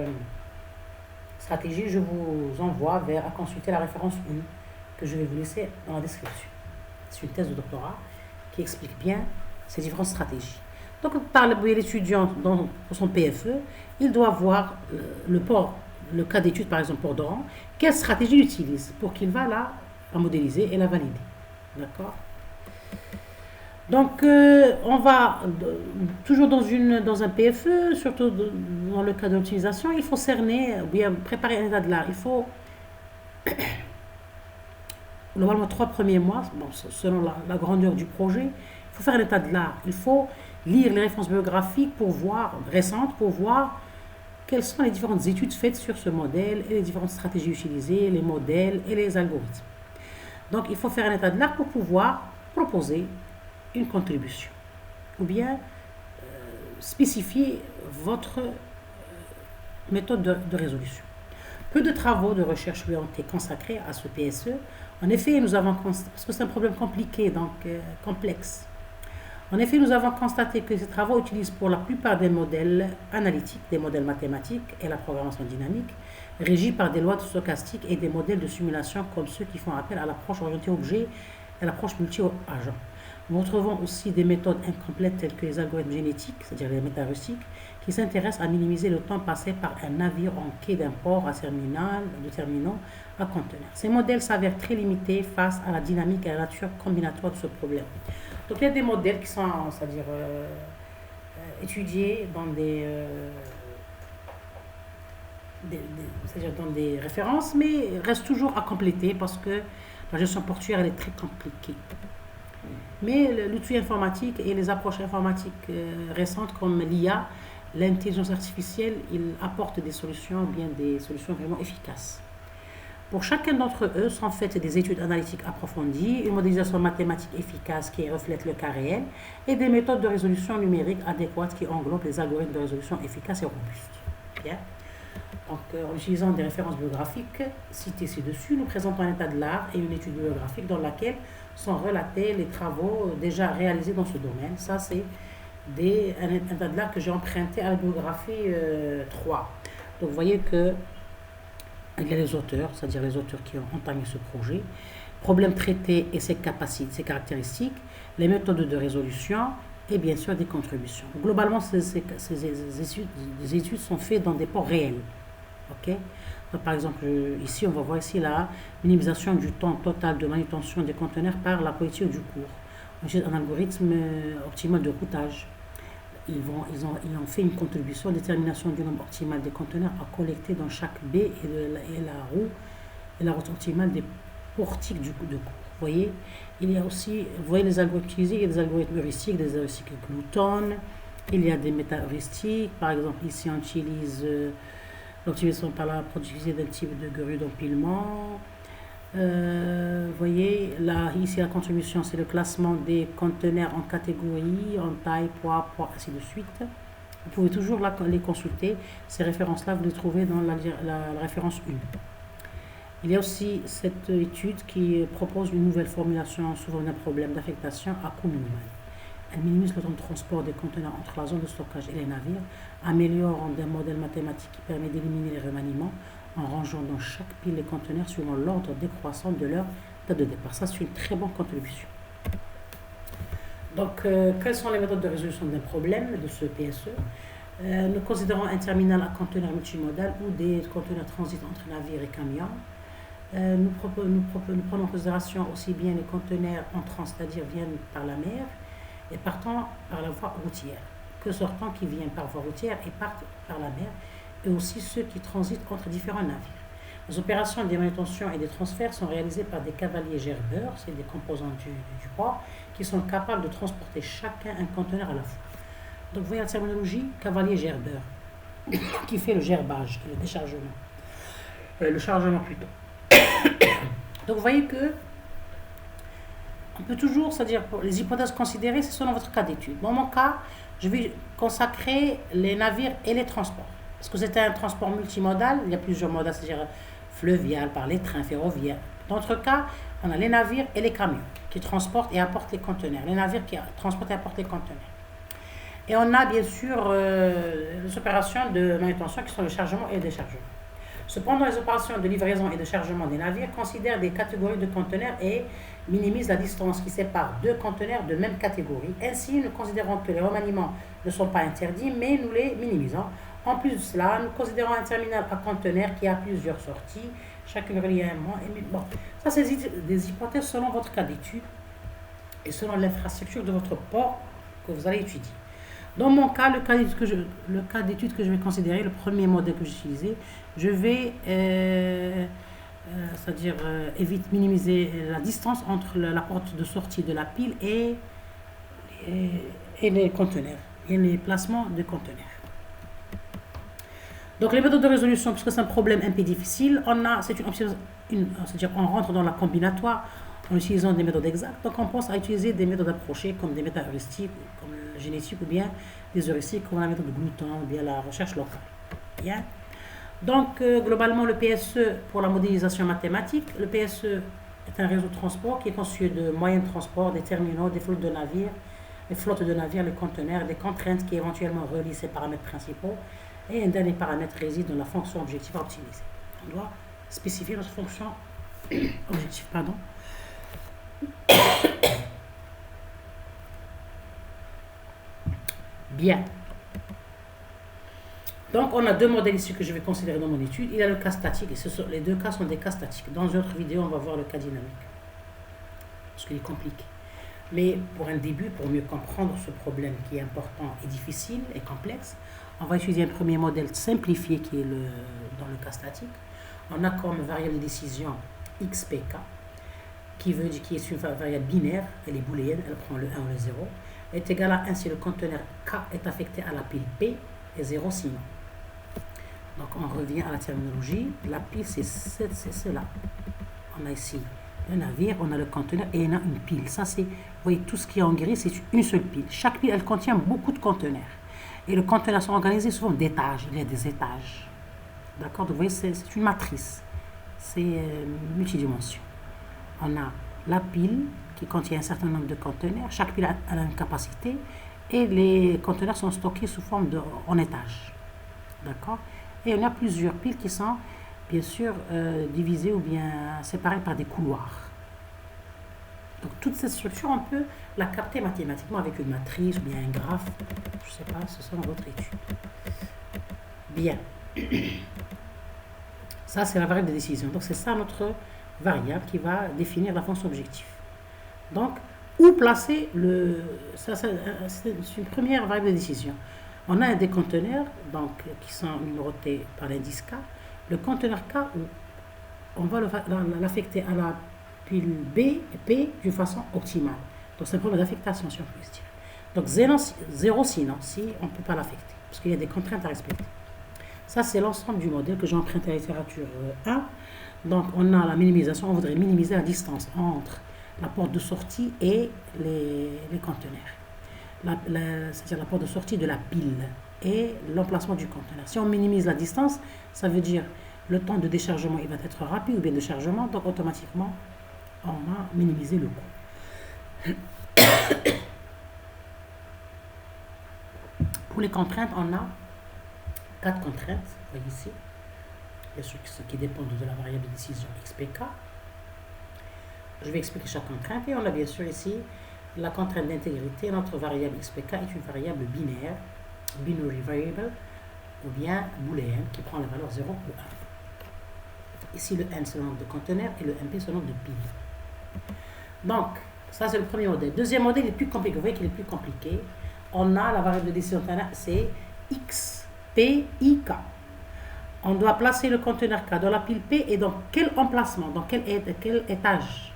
stratégies, je vous envoie à consulter la référence 1 que je vais vous laisser dans la description. C'est une thèse de doctorat qui explique bien ces différentes stratégies. Donc, par l'étudiant dans son PFE, il doit voir le cas d'étude, par exemple, pour Doran, quelle stratégie il utilise pour qu'il va la modéliser et la valider. D'accord? Donc, on va, toujours dans un PFE, surtout dans le cas de l'utilisation, il faut cerner, ou bien préparer un état de l'art. Il faut, normalement, 3 premiers mois, bon, selon la grandeur du projet, il faut faire un état de l'art. Il faut lire les références biographiques récentes, pour voir quelles sont les différentes études faites sur ce modèle et les différentes stratégies utilisées, les modèles et les algorithmes. Donc, il faut faire un état de l'art pour pouvoir proposer une contribution ou bien spécifier votre méthode de résolution. Peu de travaux de recherche lui ont été consacrés à ce PSE. En effet, parce que c'est un problème compliqué, donc complexe. En effet, nous avons constaté que ces travaux utilisent pour la plupart des modèles analytiques, des modèles mathématiques et la programmation dynamique, régis par des lois de stochastique et des modèles de simulation comme ceux qui font appel à l'approche orientée objet et l'approche multi-agent. Nous retrouvons aussi des méthodes incomplètes telles que les algorithmes génétiques, c'est-à-dire les métaheuristiques, qui s'intéressent à minimiser le temps passé par un navire en quai d'un port de terminaux à conteneurs. Ces modèles s'avèrent très limités face à la dynamique et à la nature combinatoire de ce problème. Donc il y a des modèles qui sont, c'est-à-dire étudiés dans c'est-à-dire dans des références, mais restent toujours à compléter parce que la gestion portuaire elle est très compliquée. Mais l'outil informatique et les approches informatiques récentes comme l'IA, l'intelligence artificielle, ils apportent des solutions vraiment efficaces. Pour chacun d'entre eux sont faites des études analytiques approfondies, une modélisation mathématique efficace qui reflète le cas réel et des méthodes de résolution numérique adéquates qui englobent les algorithmes de résolution efficaces et robustes. Bien. Donc, en utilisant des références biographiques citées ci-dessus, nous présentons un état de l'art et une étude bibliographique dans laquelle sont relatés les travaux déjà réalisés dans ce domaine. Ça, c'est un état de l'art que j'ai emprunté à la biographie 3. Donc, vous voyez que il y a les auteurs, c'est-à-dire les auteurs qui ont entamé ce projet, problèmes traités et ses capacités, ses caractéristiques, les méthodes de résolution et bien sûr des contributions. Globalement, ces études sont faites dans des ports réels. Okay? Donc, par exemple, ici, on va voir ici la minimisation du temps total de manutention des conteneurs par la politique du cours. Ensuite, un algorithme optimal de routage. Ils ont fait une contribution à la détermination du nombre optimal des conteneurs à collecter dans chaque baie et la route optimale des portiques de cours. Vous voyez, il y a aussi, vous voyez les algorithmes utilisés, il y a des algorithmes heuristiques, des heuristiques Gluton, il y a des méta-heuristiques. Par exemple, ici on utilise l'optimisation par la productivité d'un type de grue d'empilement. Vous voyez, là, ici la contribution, c'est le classement des conteneurs en catégories, en taille, poids, ainsi de suite. Vous pouvez toujours les consulter. Ces références-là, vous les trouvez dans la référence 1. Il y a aussi cette étude qui propose une nouvelle formulation souvent d'un problème d'affectation à coût minimal. Elle minimise le temps de transport des conteneurs entre la zone de stockage et les navires, améliorant un modèle mathématique qui permet d'éliminer les remaniements en rangeant dans chaque pile les conteneurs suivant l'ordre décroissant de leur date de départ. Ça, c'est une très bonne contribution. Donc, quelles sont les méthodes de résolution d'un problème de ce PSE? Nous considérons un terminal à conteneurs multimodal où des conteneurs transitent entre navires et camions. Nous prenons en considération aussi bien les conteneurs entrants, c'est-à-dire viennent par la mer et partant par la voie routière, que sortant qui viennent par voie routière et partent par la mer, et aussi ceux qui transitent entre différents navires. Les opérations de manutention et des transferts sont réalisées par des cavaliers gerbeurs, c'est des composants du port, qui sont capables de transporter chacun un conteneur à la fois. Donc vous voyez la terminologie, cavalier gerbeur, qui fait le gerbage, le déchargement, le chargement plutôt. Donc vous voyez que on peut toujours, c'est-à-dire pour les hypothèses considérées, c'est selon votre cas d'étude. Dans mon cas, je vais consacrer les navires et les transports. Parce que c'est un transport multimodal, il y a plusieurs modes, c'est-à-dire fluvial, par les trains, ferroviaires. Dans notre cas, on a les navires et les camions qui transportent et apportent les conteneurs. Les navires qui transportent et apportent les conteneurs. Et on a bien sûr les opérations de manutention qui sont le chargement et le déchargement. Cependant, les opérations de livraison et de chargement des navires considèrent des catégories de conteneurs et minimisent la distance qui sépare deux conteneurs de même catégorie. Ainsi, nous considérons que les remaniements ne sont pas interdits, mais nous les minimisons. En plus de cela, nous considérons un terminal à conteneurs qui a plusieurs sorties, chacune reliée à un mois. Bon, ça, c'est des hypothèses selon votre cas d'étude et selon l'infrastructure de votre port que vous allez étudier. Dans mon cas, le cas d'étude que je vais considérer, le premier modèle que j'ai utilisé, je vais c'est-à-dire minimiser la distance entre la porte de sortie de la pile et les conteneurs, et les placements de conteneurs. Donc les méthodes de résolution, puisque c'est un problème un peu difficile, c'est une option, c'est-à-dire on rentre dans la combinatoire en utilisant des méthodes exactes. Donc on pense à utiliser des méthodes approchées comme des méthodes heuristiques, comme la génétique ou bien des heuristiques comme la méthode de Glouton ou bien la recherche locale. Bien. Donc globalement le PSE pour la modélisation mathématique, le PSE est un réseau de transport qui est constitué de moyens de transport, des terminaux, des flottes de navires, les conteneurs, des contraintes qui éventuellement relient ces paramètres principaux. Et un dernier paramètre réside dans la fonction objective à optimiser. On doit spécifier notre fonction objective. Bien. Donc, on a deux modèles ici que je vais considérer dans mon étude. Il y a le cas statique, et les deux cas sont des cas statiques. Dans une autre vidéo, on va voir le cas dynamique. Parce qu'il est compliqué. Mais pour un début, pour mieux comprendre ce problème qui est important et difficile et complexe, on va étudier un premier modèle simplifié qui est dans le cas statique. On a comme variable de décision XPK, qui est une variable binaire, elle est booléenne, elle prend le 1 ou le 0, est égale à 1 si le conteneur K est affecté à la pile P et 0 sinon. Donc on revient à la terminologie, la pile c'est cela. On a ici un navire, on a le conteneur et on a une pile. Ça c'est, vous voyez, tout ce qui est en gris, c'est une seule pile. Chaque pile, elle contient beaucoup de conteneurs. Et les conteneurs sont organisés souvent d'étages, il y a des étages. D'accord? Vous voyez, c'est une matrice. C'est multidimension. On a la pile qui contient un certain nombre de conteneurs. Chaque pile a une capacité. Et les conteneurs sont stockés sous forme en étages. D'accord? Et on a plusieurs piles qui sont, bien sûr, divisées ou bien séparées par des couloirs. Donc, toute cette structure, on peut la capter mathématiquement avec une matrice ou bien un graphe. Je ne sais pas, c'est ça dans votre étude. Bien. Ça, c'est la variable de décision. Donc, c'est ça notre variable qui va définir la fonction objective. Donc, où placer c'est une première variable de décision. On a des conteneurs donc, qui sont numérotés par l'indice K. Le conteneur K, on va l'affecter à la pile B et P d'une façon optimale. Donc, c'est un problème d'affectation, si on peut dire. Donc, 0 sinon, si on ne peut pas l'affecter, parce qu'il y a des contraintes à respecter. Ça, c'est l'ensemble du modèle que j'ai emprunté à la littérature 1. Donc, on a la minimisation, on voudrait minimiser la distance entre la porte de sortie et les conteneurs. C'est-à-dire la porte de sortie de la pile et l'emplacement du conteneur. Si on minimise la distance, ça veut dire le temps de déchargement il va être rapide ou bien de chargement, donc automatiquement, on va minimiser le coût. Pour les contraintes, on a 4 contraintes, vous voyez ici. Il y a ceux qui dépendent de la variable de décision XPK. Je vais expliquer chaque contrainte. Et on a bien sûr ici la contrainte d'intégrité. Notre variable XPK est une variable binaire, binary variable, ou bien booléenne, qui prend la valeur 0 ou 1. Ici, le N c'est le nombre de conteneurs et le MP c'est le nombre de piles. Donc, ça c'est le premier modèle. Deuxième modèle est plus compliqué. Vous voyez qu'il est plus compliqué. On a la variable de décision, c'est XPIK. On doit placer le conteneur K dans la pile P et dans quel emplacement, dans quel étage.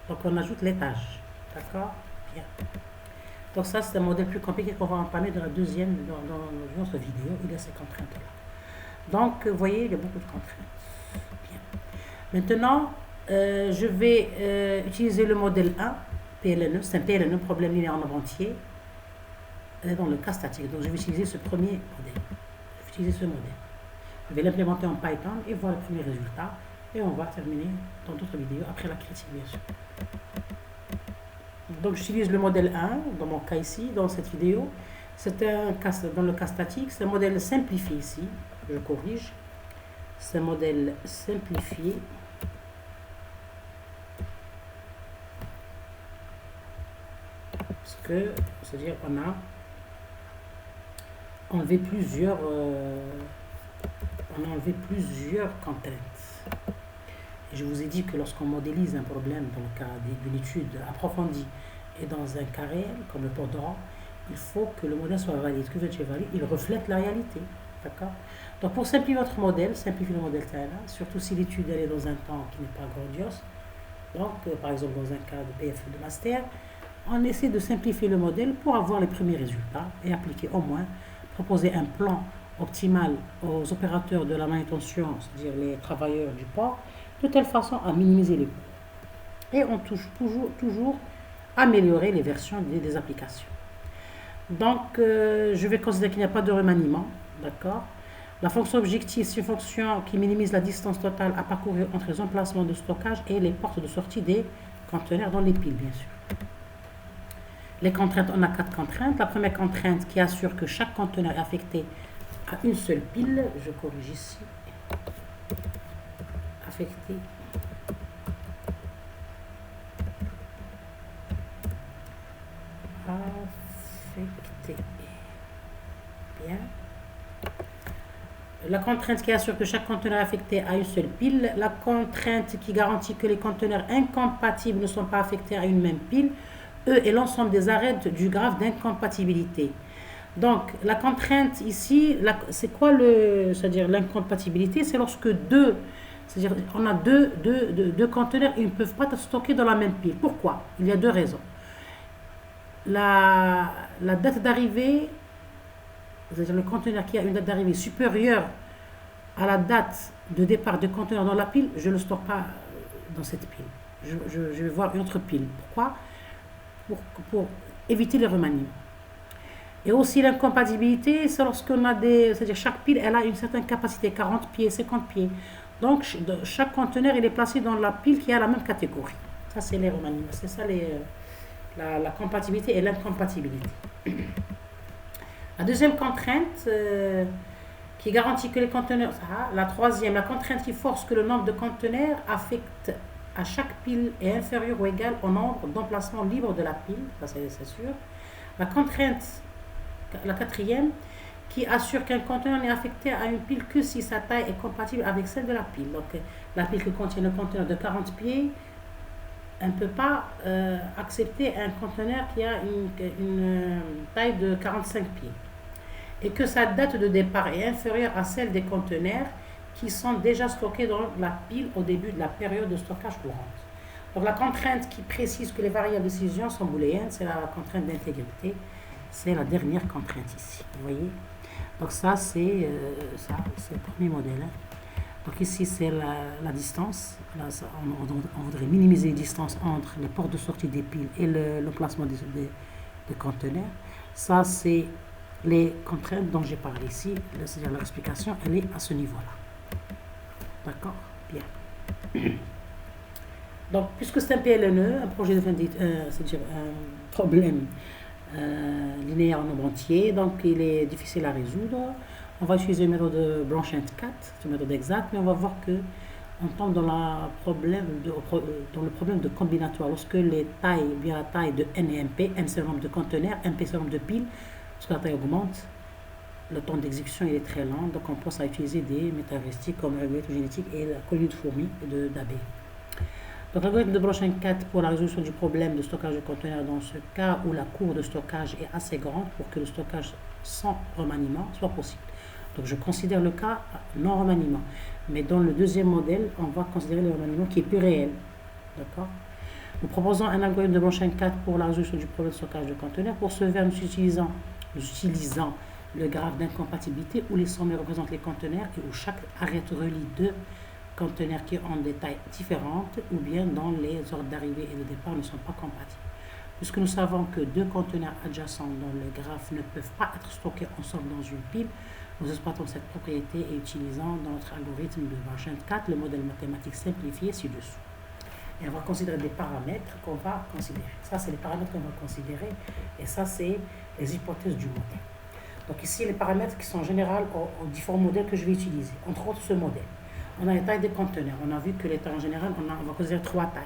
Donc on ajoute l'étage. D'accord? Bien. Donc ça c'est un modèle plus compliqué qu'on va en parler dans la deuxième, dans notre vidéo. Il y a ces contraintes-là. Donc vous voyez, il y a beaucoup de contraintes. Bien. Maintenant, je vais utiliser le modèle 1, PLNE. C'est un PLNE, problème linéaire en entier, dans le cas statique. Donc je vais utiliser ce premier modèle. Je vais utiliser ce modèle. Je vais l'implémenter en Python et voir les premiers résultats. Et on va terminer dans d'autres vidéos après la critique, bien sûr. Donc j'utilise le modèle 1, dans mon cas ici, dans cette vidéo. C'est un cas, dans le cas statique, c'est un modèle simplifié ici. Je corrige. C'est un modèle simplifié. Parce que, c'est-à-dire on a enlevé plusieurs contraintes. Et je vous ai dit que lorsqu'on modélise un problème dans le cas d'une étude approfondie et dans un cas réel, comme le port d'or, il faut que le modèle soit valide. Que veut-il valide? Il reflète la réalité. D'accord? Donc pour simplifier votre modèle, simplifier le modèle TLA, surtout si l'étude est dans un temps qui n'est pas grandiose, donc par exemple dans un cas de PFE de master, on essaie de simplifier le modèle pour avoir les premiers résultats et appliquer au moins, proposer un plan optimal aux opérateurs de la manutention, c'est-à-dire les travailleurs du port, de telle façon à minimiser les coûts. Et on touche toujours améliorer les versions des applications. Donc, je vais considérer qu'il n'y a pas de remaniement, d'accord? La fonction objectif, c'est une fonction qui minimise la distance totale à parcourir entre les emplacements de stockage et les portes de sortie des conteneurs dans les piles, bien sûr. Les contraintes, on a 4 contraintes. La première contrainte qui assure que chaque conteneur est affecté à une seule pile, je corrige ici, affecté bien. La contrainte qui assure que chaque conteneur est affecté à une seule pile. La contrainte qui garantit que les conteneurs incompatibles ne sont pas affectés à une même pile. E et l'ensemble des arrêts du graphe d'incompatibilité. Donc, la contrainte ici, c'est quoi c'est-à-dire l'incompatibilité? C'est lorsque c'est-à-dire on a deux conteneurs, ils ne peuvent pas être stockés dans la même pile. Pourquoi? Il y a 2 raisons. La date d'arrivée, c'est-à-dire le conteneur qui a une date d'arrivée supérieure à la date de départ du conteneur dans la pile, je ne le stocke pas dans cette pile. Je vais voir une autre pile. Pourquoi? Pour éviter les remaniements. Et aussi l'incompatibilité, c'est lorsqu'on a c'est-à-dire chaque pile, elle a une certaine capacité, 40 pieds, 50 pieds. Donc, chaque conteneur, il est placé dans la pile qui a la même catégorie. Ça, c'est les remaniements. C'est ça la compatibilité et l'incompatibilité. La deuxième contrainte qui garantit que les conteneurs... La troisième, la contrainte qui force que le nombre de conteneurs affecte à chaque pile est inférieur ou égal au nombre d'emplacements libres de la pile. Ça, c'est sûr. La contrainte, la quatrième, qui assure qu'un conteneur n'est affecté à une pile que si sa taille est compatible avec celle de la pile. Donc, la pile qui contient le conteneur de 40 pieds, elle ne peut pas accepter un conteneur qui a une taille de 45 pieds. Et que sa date de départ est inférieure à celle des conteneurs qui sont déjà stockés dans la pile au début de la période de stockage courante. Donc, la contrainte qui précise que les variables de décision sont booléennes, c'est la contrainte d'intégrité. C'est la dernière contrainte ici. Vous voyez? Donc, ça, c'est le premier modèle. Donc, ici, c'est la distance. Là, on voudrait minimiser les distances entre les portes de sortie des piles et l'emplacement des conteneurs. Ça, c'est les contraintes dont j'ai parlé ici. C'est-à-dire l'explication, elle est à ce niveau-là. D'accord? Bien. Donc, puisque c'est un PLNE, un projet de c'est-à-dire un problème linéaire en nombre entier, donc il est difficile à résoudre. On va utiliser une méthode de Blanchet-4, c'est une méthode exacte, mais on va voir que on tombe dans le problème de combinatoire. Lorsque les tailles, bien la taille de N et MP, N c'est le nombre de conteneurs, MP c'est le nombre de piles, lorsque la taille augmente, le temps d'exécution est très lent, donc on pense à utiliser des métaheuristique comme l'algorithme génétique et la colonie de fourmis d'AB. Donc l'algorithme de Blanchet-4 pour la résolution du problème de stockage de conteneurs dans ce cas où la cour de stockage est assez grande pour que le stockage sans remaniement soit possible. Donc je considère le cas non remaniement. Mais dans le deuxième modèle, on va considérer le remaniement qui est plus réel. D'accord? Nous proposons un algorithme de Blanchet-4 pour la résolution du problème de stockage de conteneurs. Pour ce faire, nous utilisons le graphe d'incompatibilité où les sommets représentent les conteneurs et où chaque arrêt relie 2 conteneurs qui ont des tailles différentes ou bien dont les ordres d'arrivée et de départ ne sont pas compatibles. puisque nous savons que deux conteneurs adjacents dans le graphe ne peuvent pas être stockés ensemble dans une pile, nous exploitons cette propriété et utilisons dans notre algorithme de Marchand 4 le modèle mathématique simplifié ci-dessous. Et on va considérer des paramètres qu'on va considérer. Ça, c'est les paramètres qu'on va considérer, et ça, c'est les hypothèses du modèle. Donc ici, les paramètres qui sont généraux aux différents modèles que je vais utiliser. Entre autres, ce modèle. On a les tailles des conteneurs. On a vu que les tailles en général, on va considérer trois tailles.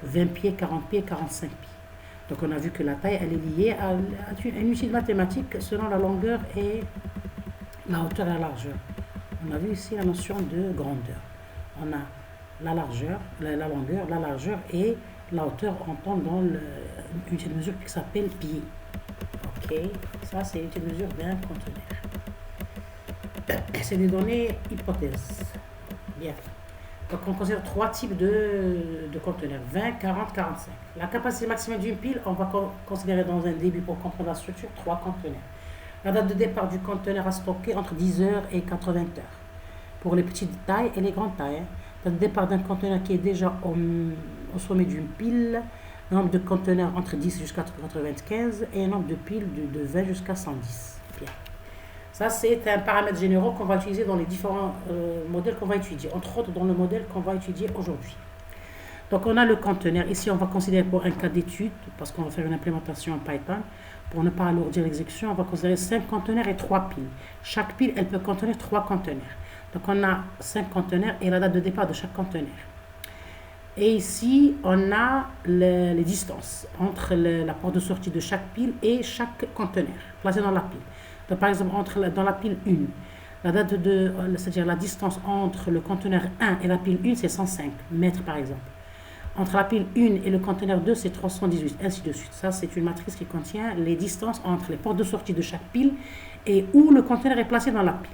20 pieds, 40 pieds, 45 pieds. Donc on a vu que la taille, elle est liée à une unité mathématique selon la longueur et la hauteur et la largeur. On a vu ici la notion de grandeur. On a la largeur, la longueur, la largeur et la hauteur, on tombe dans l'unité de mesure qui s'appelle pied. Ok, ça c'est l'unité de mesure d'un conteneur. C'est des données hypothèses. Bien. Donc on considère trois types de conteneurs, 20, 40, 45. La capacité maximale d'une pile, on va considérer dans un début pour comprendre la structure, 3 conteneurs. La date de départ du conteneur à stocker entre 10 heures et 80 heures. Pour les petites tailles et les grandes tailles. Le départ d'un conteneur qui est déjà au sommet d'une pile, un nombre de conteneurs entre 10 jusqu'à 95 et un nombre de piles de 20 jusqu'à 110. Bien. Ça, c'est un paramètre général qu'on va utiliser dans les différents modèles qu'on va étudier, entre autres dans le modèle qu'on va étudier aujourd'hui. Donc, on a le conteneur. Ici, on va considérer pour un cas d'étude, parce qu'on va faire une implémentation en Python. Pour ne pas alourdir l'exécution, on va considérer 5 conteneurs et 3 piles. Chaque pile, elle peut contenir 3 conteneurs. Donc, on a 5 conteneurs et la date de départ de chaque conteneur. Et ici, on a les distances entre la porte de sortie de chaque pile et chaque conteneur placé dans la pile. Donc, par exemple, dans la pile 1, c'est-à-dire la distance entre le conteneur 1 et la pile 1, c'est 105 mètres, par exemple. Entre la pile 1 et le conteneur 2, c'est 318, ainsi de suite. Ça, c'est une matrice qui contient les distances entre les portes de sortie de chaque pile et où le conteneur est placé dans la pile.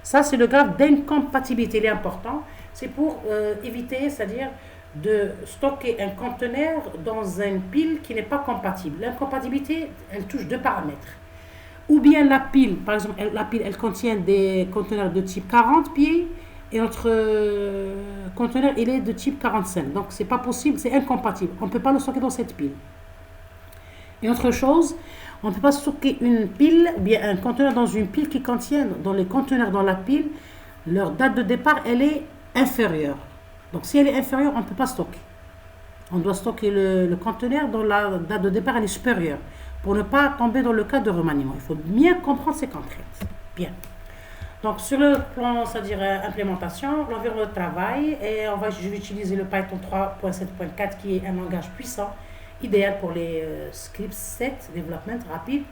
Ça, c'est le graphe d'incompatibilité. Il est important. C'est pour éviter, c'est-à-dire de stocker un conteneur dans une pile qui n'est pas compatible. L'incompatibilité, elle touche 2 paramètres. Ou bien la pile, par exemple, la pile, elle contient des conteneurs de type 40 pieds et notre conteneur, il est de type 45. Donc, c'est pas possible, c'est incompatible. On ne peut pas le stocker dans cette pile. Et autre chose, on ne peut pas stocker une pile, bien un conteneur dans une pile qui contient, dans les conteneurs dans la pile, leur date de départ, elle est inférieure. Donc, si elle est inférieure, on ne peut pas stocker. On doit stocker le conteneur dont la date de départ, elle est supérieure, pour ne pas tomber dans le cas de remaniement. Il faut bien comprendre ces contraintes. Bien. Donc, sur le plan, c'est-à-dire implémentation, l'environnement de travail, et je vais utiliser le Python 3.7.4 qui est un langage puissant, idéal pour les scripts set, développement rapide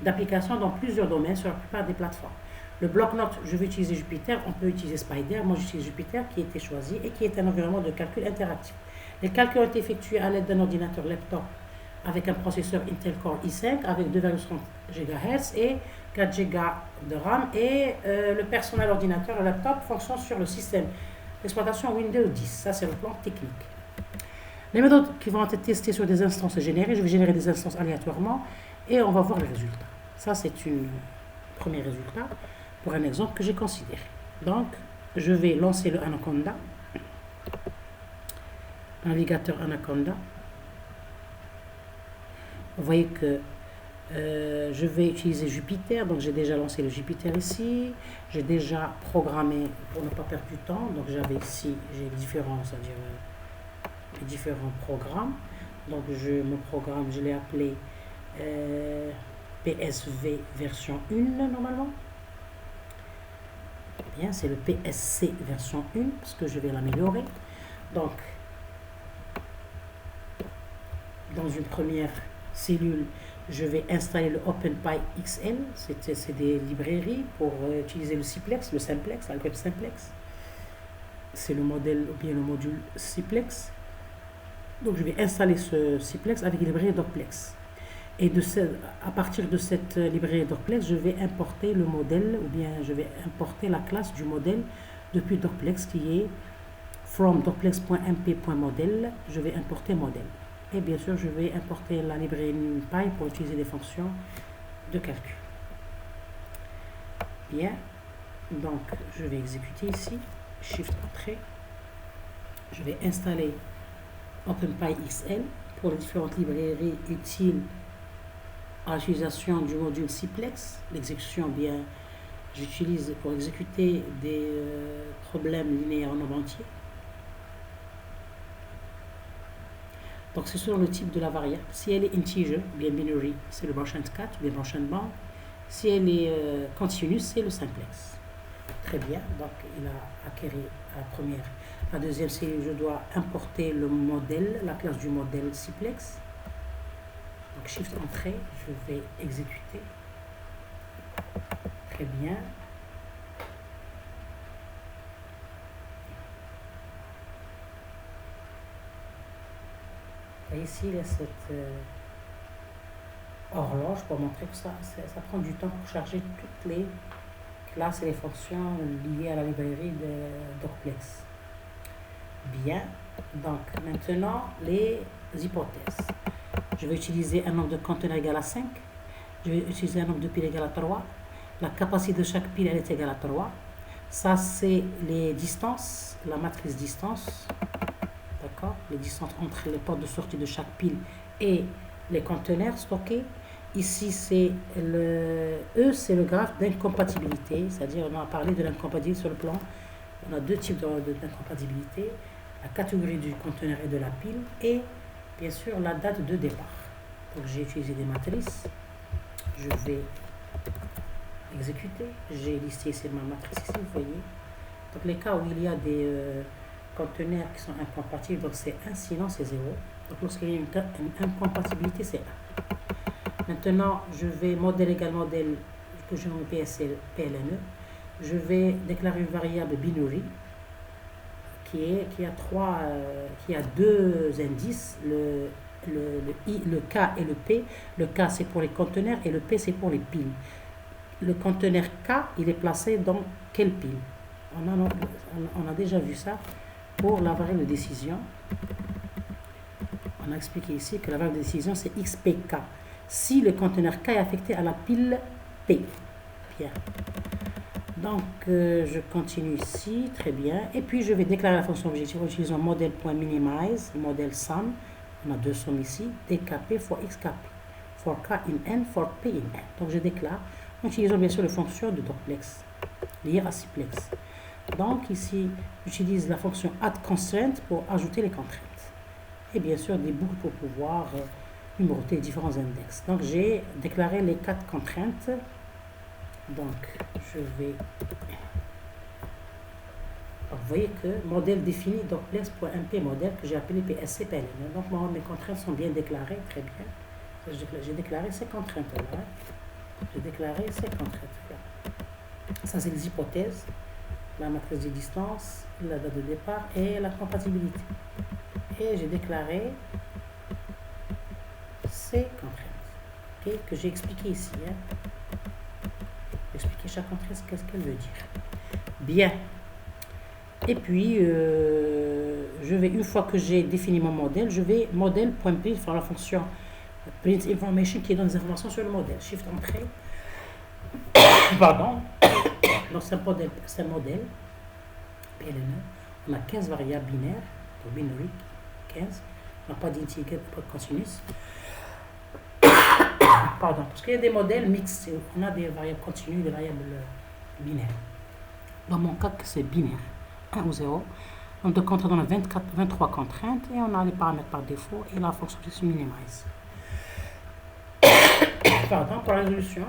d'applications dans plusieurs domaines sur la plupart des plateformes. Le bloc-notes, je vais utiliser Jupyter, on peut utiliser Spider, moi j'utilise Jupyter qui a été choisi et qui est un environnement de calcul interactif. Les calculs ont été effectués à l'aide d'un ordinateur laptop avec un processeur Intel Core i5 avec 2,30 GHz et 4 Go de RAM et le personnel ordinateur, le laptop, fonctionne sur le système d'exploitation Windows 10. Ça, c'est le plan technique. Les méthodes qui vont être testées sur des instances générées, je vais générer des instances aléatoirement et on va voir les résultats. Ça, c'est un premier résultat pour un exemple que j'ai considéré. Donc, je vais lancer le Anaconda, navigateur Anaconda. Vous voyez que je vais utiliser Jupyter, donc j'ai déjà lancé le Jupyter ici, j'ai déjà programmé pour ne pas perdre du temps, donc j'avais ici, j'ai différents, c'est-à-dire les différents programmes, donc mon programme, je l'ai appelé PSV version 1 normalement, bien, c'est le PSC version 1, parce que je vais l'améliorer, donc dans une première cellule, je vais installer le OpenPy XL, c'est des librairies pour utiliser le Simplex, l'algorithme Simplex. C'est le modèle ou bien le module Simplex. Donc je vais installer ce Simplex avec la librairie Docplex. Et à partir de cette librairie Docplex, je vais importer le modèle ou bien je vais importer la classe du modèle depuis Docplex qui est from docplex.mp.model. Je vais importer modèle. Et bien sûr, je vais importer la librairie NumPy pour utiliser des fonctions de calcul. Bien, donc je vais exécuter ici, Shift Entrée. Je vais installer OpenPy XL pour les différentes librairies utiles à l'utilisation du module Simplex. L'exécution, bien, j'utilise pour exécuter des problèmes linéaires en nombre entier. Donc c'est selon le type de la variable. Si elle est integer, bien binary, c'est le branch and cat, bien branch and bound. Si elle est continue, c'est le simplex. Très bien, donc il a acquéri la première. La deuxième, c'est je dois importer le modèle, la classe du modèle simplex. Donc shift entrée, je vais exécuter. Très bien. Et ici, il y a cette horloge pour montrer que ça prend du temps pour charger toutes les classes et les fonctions liées à la librairie de Docplex. Bien, donc maintenant les hypothèses. Je vais utiliser un nombre de conteneurs égal à 5. Je vais utiliser un nombre de piles égal à 3. La capacité de chaque pile elle est égale à 3. Ça, c'est les distances, la matrice distance. D'accord? Les distances entre les portes de sortie de chaque pile et les conteneurs stockés. Ici, c'est le E, c'est le graphe d'incompatibilité, c'est-à-dire on a parlé de l'incompatibilité sur le plan. On a deux types d'incompatibilité, la catégorie du conteneur et de la pile, et bien sûr la date de départ. Donc j'ai utilisé des matrices, je vais exécuter, j'ai listé ici ma matrice ici, vous voyez. Donc les cas où il y a des conteneurs qui sont incompatibles, donc c'est 1, sinon c'est 0. Donc lorsqu'il y a une incompatibilité, c'est 1. Maintenant, je vais modèle égal modèle que j'ai nommé PSL, PLNE. Je vais déclarer une variable binary qui a deux indices, le K et le P. Le K c'est pour les conteneurs et le P c'est pour les piles. Le conteneur K, il est placé dans quelle pile? On a déjà vu ça pour la variable de décision. On a expliqué ici que la variable de décision c'est XPK. Si le conteneur K est affecté à la pile P. Bien. Donc, je continue ici, très bien. Et puis, je vais déclarer la fonction objectif en utilisant model.minimize, modèle sum. On a deux sommes ici, dkp for xkp, for k in n, for p in n. Donc, je déclare en utilisant bien sûr les fonctions de Docplex liées à Simplex. Donc, ici, j'utilise la fonction addConstraint pour ajouter les contraintes. Et bien sûr, des boucles pour pouvoir numéroter les différents index. Donc, j'ai déclaré les 4 contraintes. Donc, je vais... Alors, vous voyez que modèle défini Docplex.mp modèle que j'ai appelé PSC PLN. Donc, mes contraintes sont bien déclarées, très bien. J'ai déclaré ces contraintes-là. J'ai déclaré ces contraintes-là. Ça, c'est les hypothèses, la matrice de distance, la date de départ et la compatibilité. Et j'ai déclaré ces contraintes, okay, que j'ai expliqué ici. Expliquer chaque contrainte, qu'est-ce qu'elle veut dire. Bien. Et puis, je vais, une fois que j'ai défini mon modèle, je vais modèle.print, faire la fonction print information qui donne des informations sur le modèle. Shift entrée. Pardon. Donc, c'est un modèle. PLNE. On a 15 variables binaires, donc binary, 15. On n'a pas d'integer, pas de continuous. Pardon, parce qu'il y a des modèles mixtes, on a des variables continues et des variables binaires. Dans mon cas, c'est binaire, 1 ou 0. Donc, de contrainte, on a 23 contraintes et on a les paramètres par défaut et la fonction de minimize. Pardon, pour la résolution,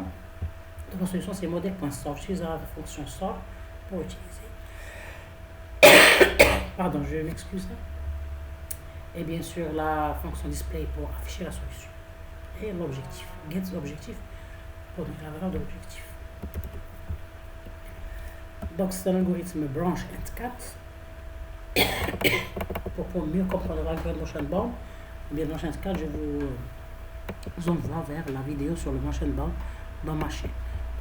donc la solution c'est modèle.sort. J'utilise la fonction sort pour utiliser. Pardon, je m'excuse. Et bien sûr, la fonction display pour afficher la solution. Et l'objectif, get l'objectif pour donner la valeur de l'objectif. Donc c'est un algorithme branch and cat. Pour mieux comprendre l'algorithme branch and bound, bien branch and cat, je vous envoie vers la vidéo sur le branch and bound dans ma chaîne.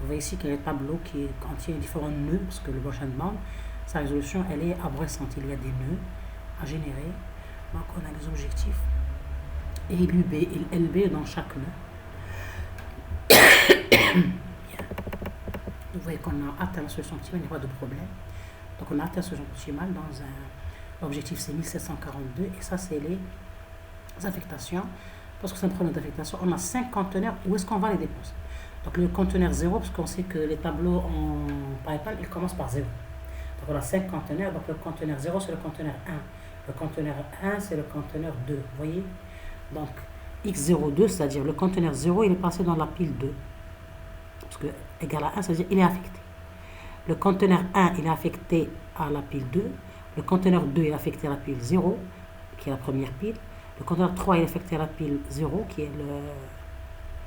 Vous voyez ici qu'il y a un tableau qui contient différents nœuds, parce que le branch and bound, sa résolution elle est absente. Il y a des nœuds à générer. Donc on a des objectifs. Et l'UB et l'LB dans chaque nœud. Vous voyez qu'on a atteint la solution optimale, il n'y a pas de problème. Donc on a atteint la solution optimale dans L'objectif, c'est 1742. Et ça, c'est les affectations. Parce que c'est un problème d'affectation. On a 5 conteneurs. Où est-ce qu'on va les déposer? Donc, le conteneur 0, parce qu'on sait que les tableaux en Python, ils commencent par 0. Donc, on a 5 conteneurs. Donc, le conteneur 0, c'est le conteneur 1. Le conteneur 1, c'est le conteneur 2. Vous voyez? Donc, x02, c'est-à-dire le conteneur 0, il est passé dans la pile 2. Parce que égal à 1, c'est-à-dire il est affecté. Le conteneur 1, il est affecté à la pile 2. Le conteneur 2 est affecté à la pile 0, qui est la première pile. Le conteneur 3 est affecté à la pile 0, qui est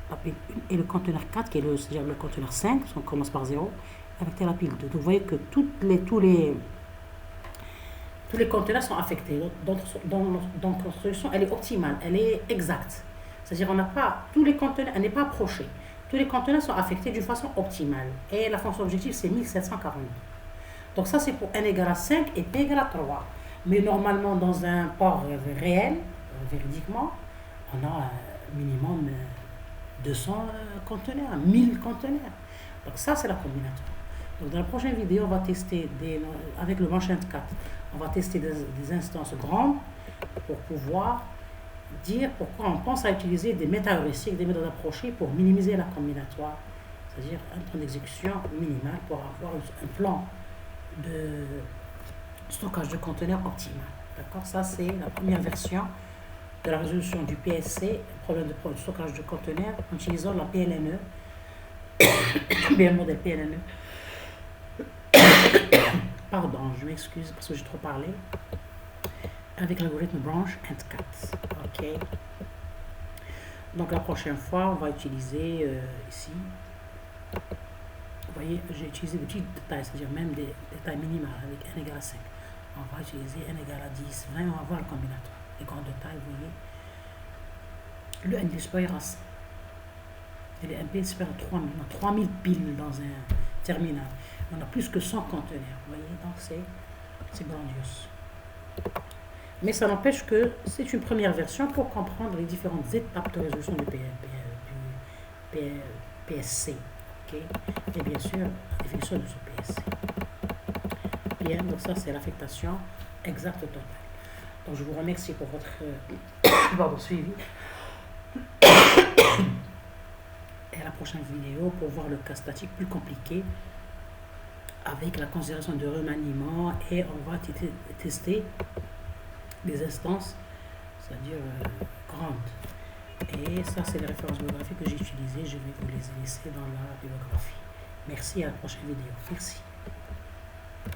la pile 1. Et le conteneur 4, qui est c'est-à-dire le conteneur 5, parce qu'on commence par 0, est affecté à la pile 2. Donc vous voyez que tous les conteneurs sont affectés. Donc notre solution, elle est optimale, elle est exacte. C'est-à-dire on n'a pas, tous les conteneurs, elle n'est pas approchée. Tous les conteneurs sont affectés d'une façon optimale. Et la fonction objective, c'est 1742. Donc ça, c'est pour n égale à 5 et p égale à 3. Mais normalement, dans un port réel, véridiquement, on a minimum 200 conteneurs, 1000 conteneurs. Donc ça, c'est la combinatoire. Donc dans la prochaine vidéo, on va tester, avec le Branch 4, on va tester des instances grandes pour pouvoir dire pourquoi on pense à utiliser des méta-heuristiques, des méthodes approchées pour minimiser la combinatoire, c'est-à-dire un temps d'exécution minimal pour avoir un plan de stockage de conteneurs optimal. D'accord? Ça, c'est la première version de la résolution du PSC, problème de stockage de conteneurs, en utilisant la PLNE, bien le modèle PLNE. Pardon, je m'excuse parce que j'ai trop parlé. Avec l'algorithme Branch 4. Ok. Donc la prochaine fois, on va utiliser ici. Vous voyez, j'ai utilisé des petits détails, c'est-à-dire même des détails minimales avec n égale à 5. On va utiliser n égale à 10, 20, on va voir le combinatoire. Les grands détails, vous voyez. Le n supérieur à 100. Et le MP supérieur à 3000. On a 3000 piles dans un terminal. On a plus que 100 conteneurs. Vous voyez, donc c'est grandiose. Mais ça n'empêche que c'est une première version pour comprendre les différentes étapes de résolution du PSC. Okay? Et bien sûr, la définition de ce PSC. Bien, donc ça c'est l'affectation exacte totale. Donc je vous remercie pour votre suivi. Et à la prochaine vidéo pour voir le cas statique plus compliqué avec la considération de remaniement et on va tester des instances, c'est-à-dire grandes. Et ça, c'est les références bibliographiques que j'ai utilisées. Je vais vous les laisser dans la bibliographie. Merci, à la prochaine vidéo. Merci.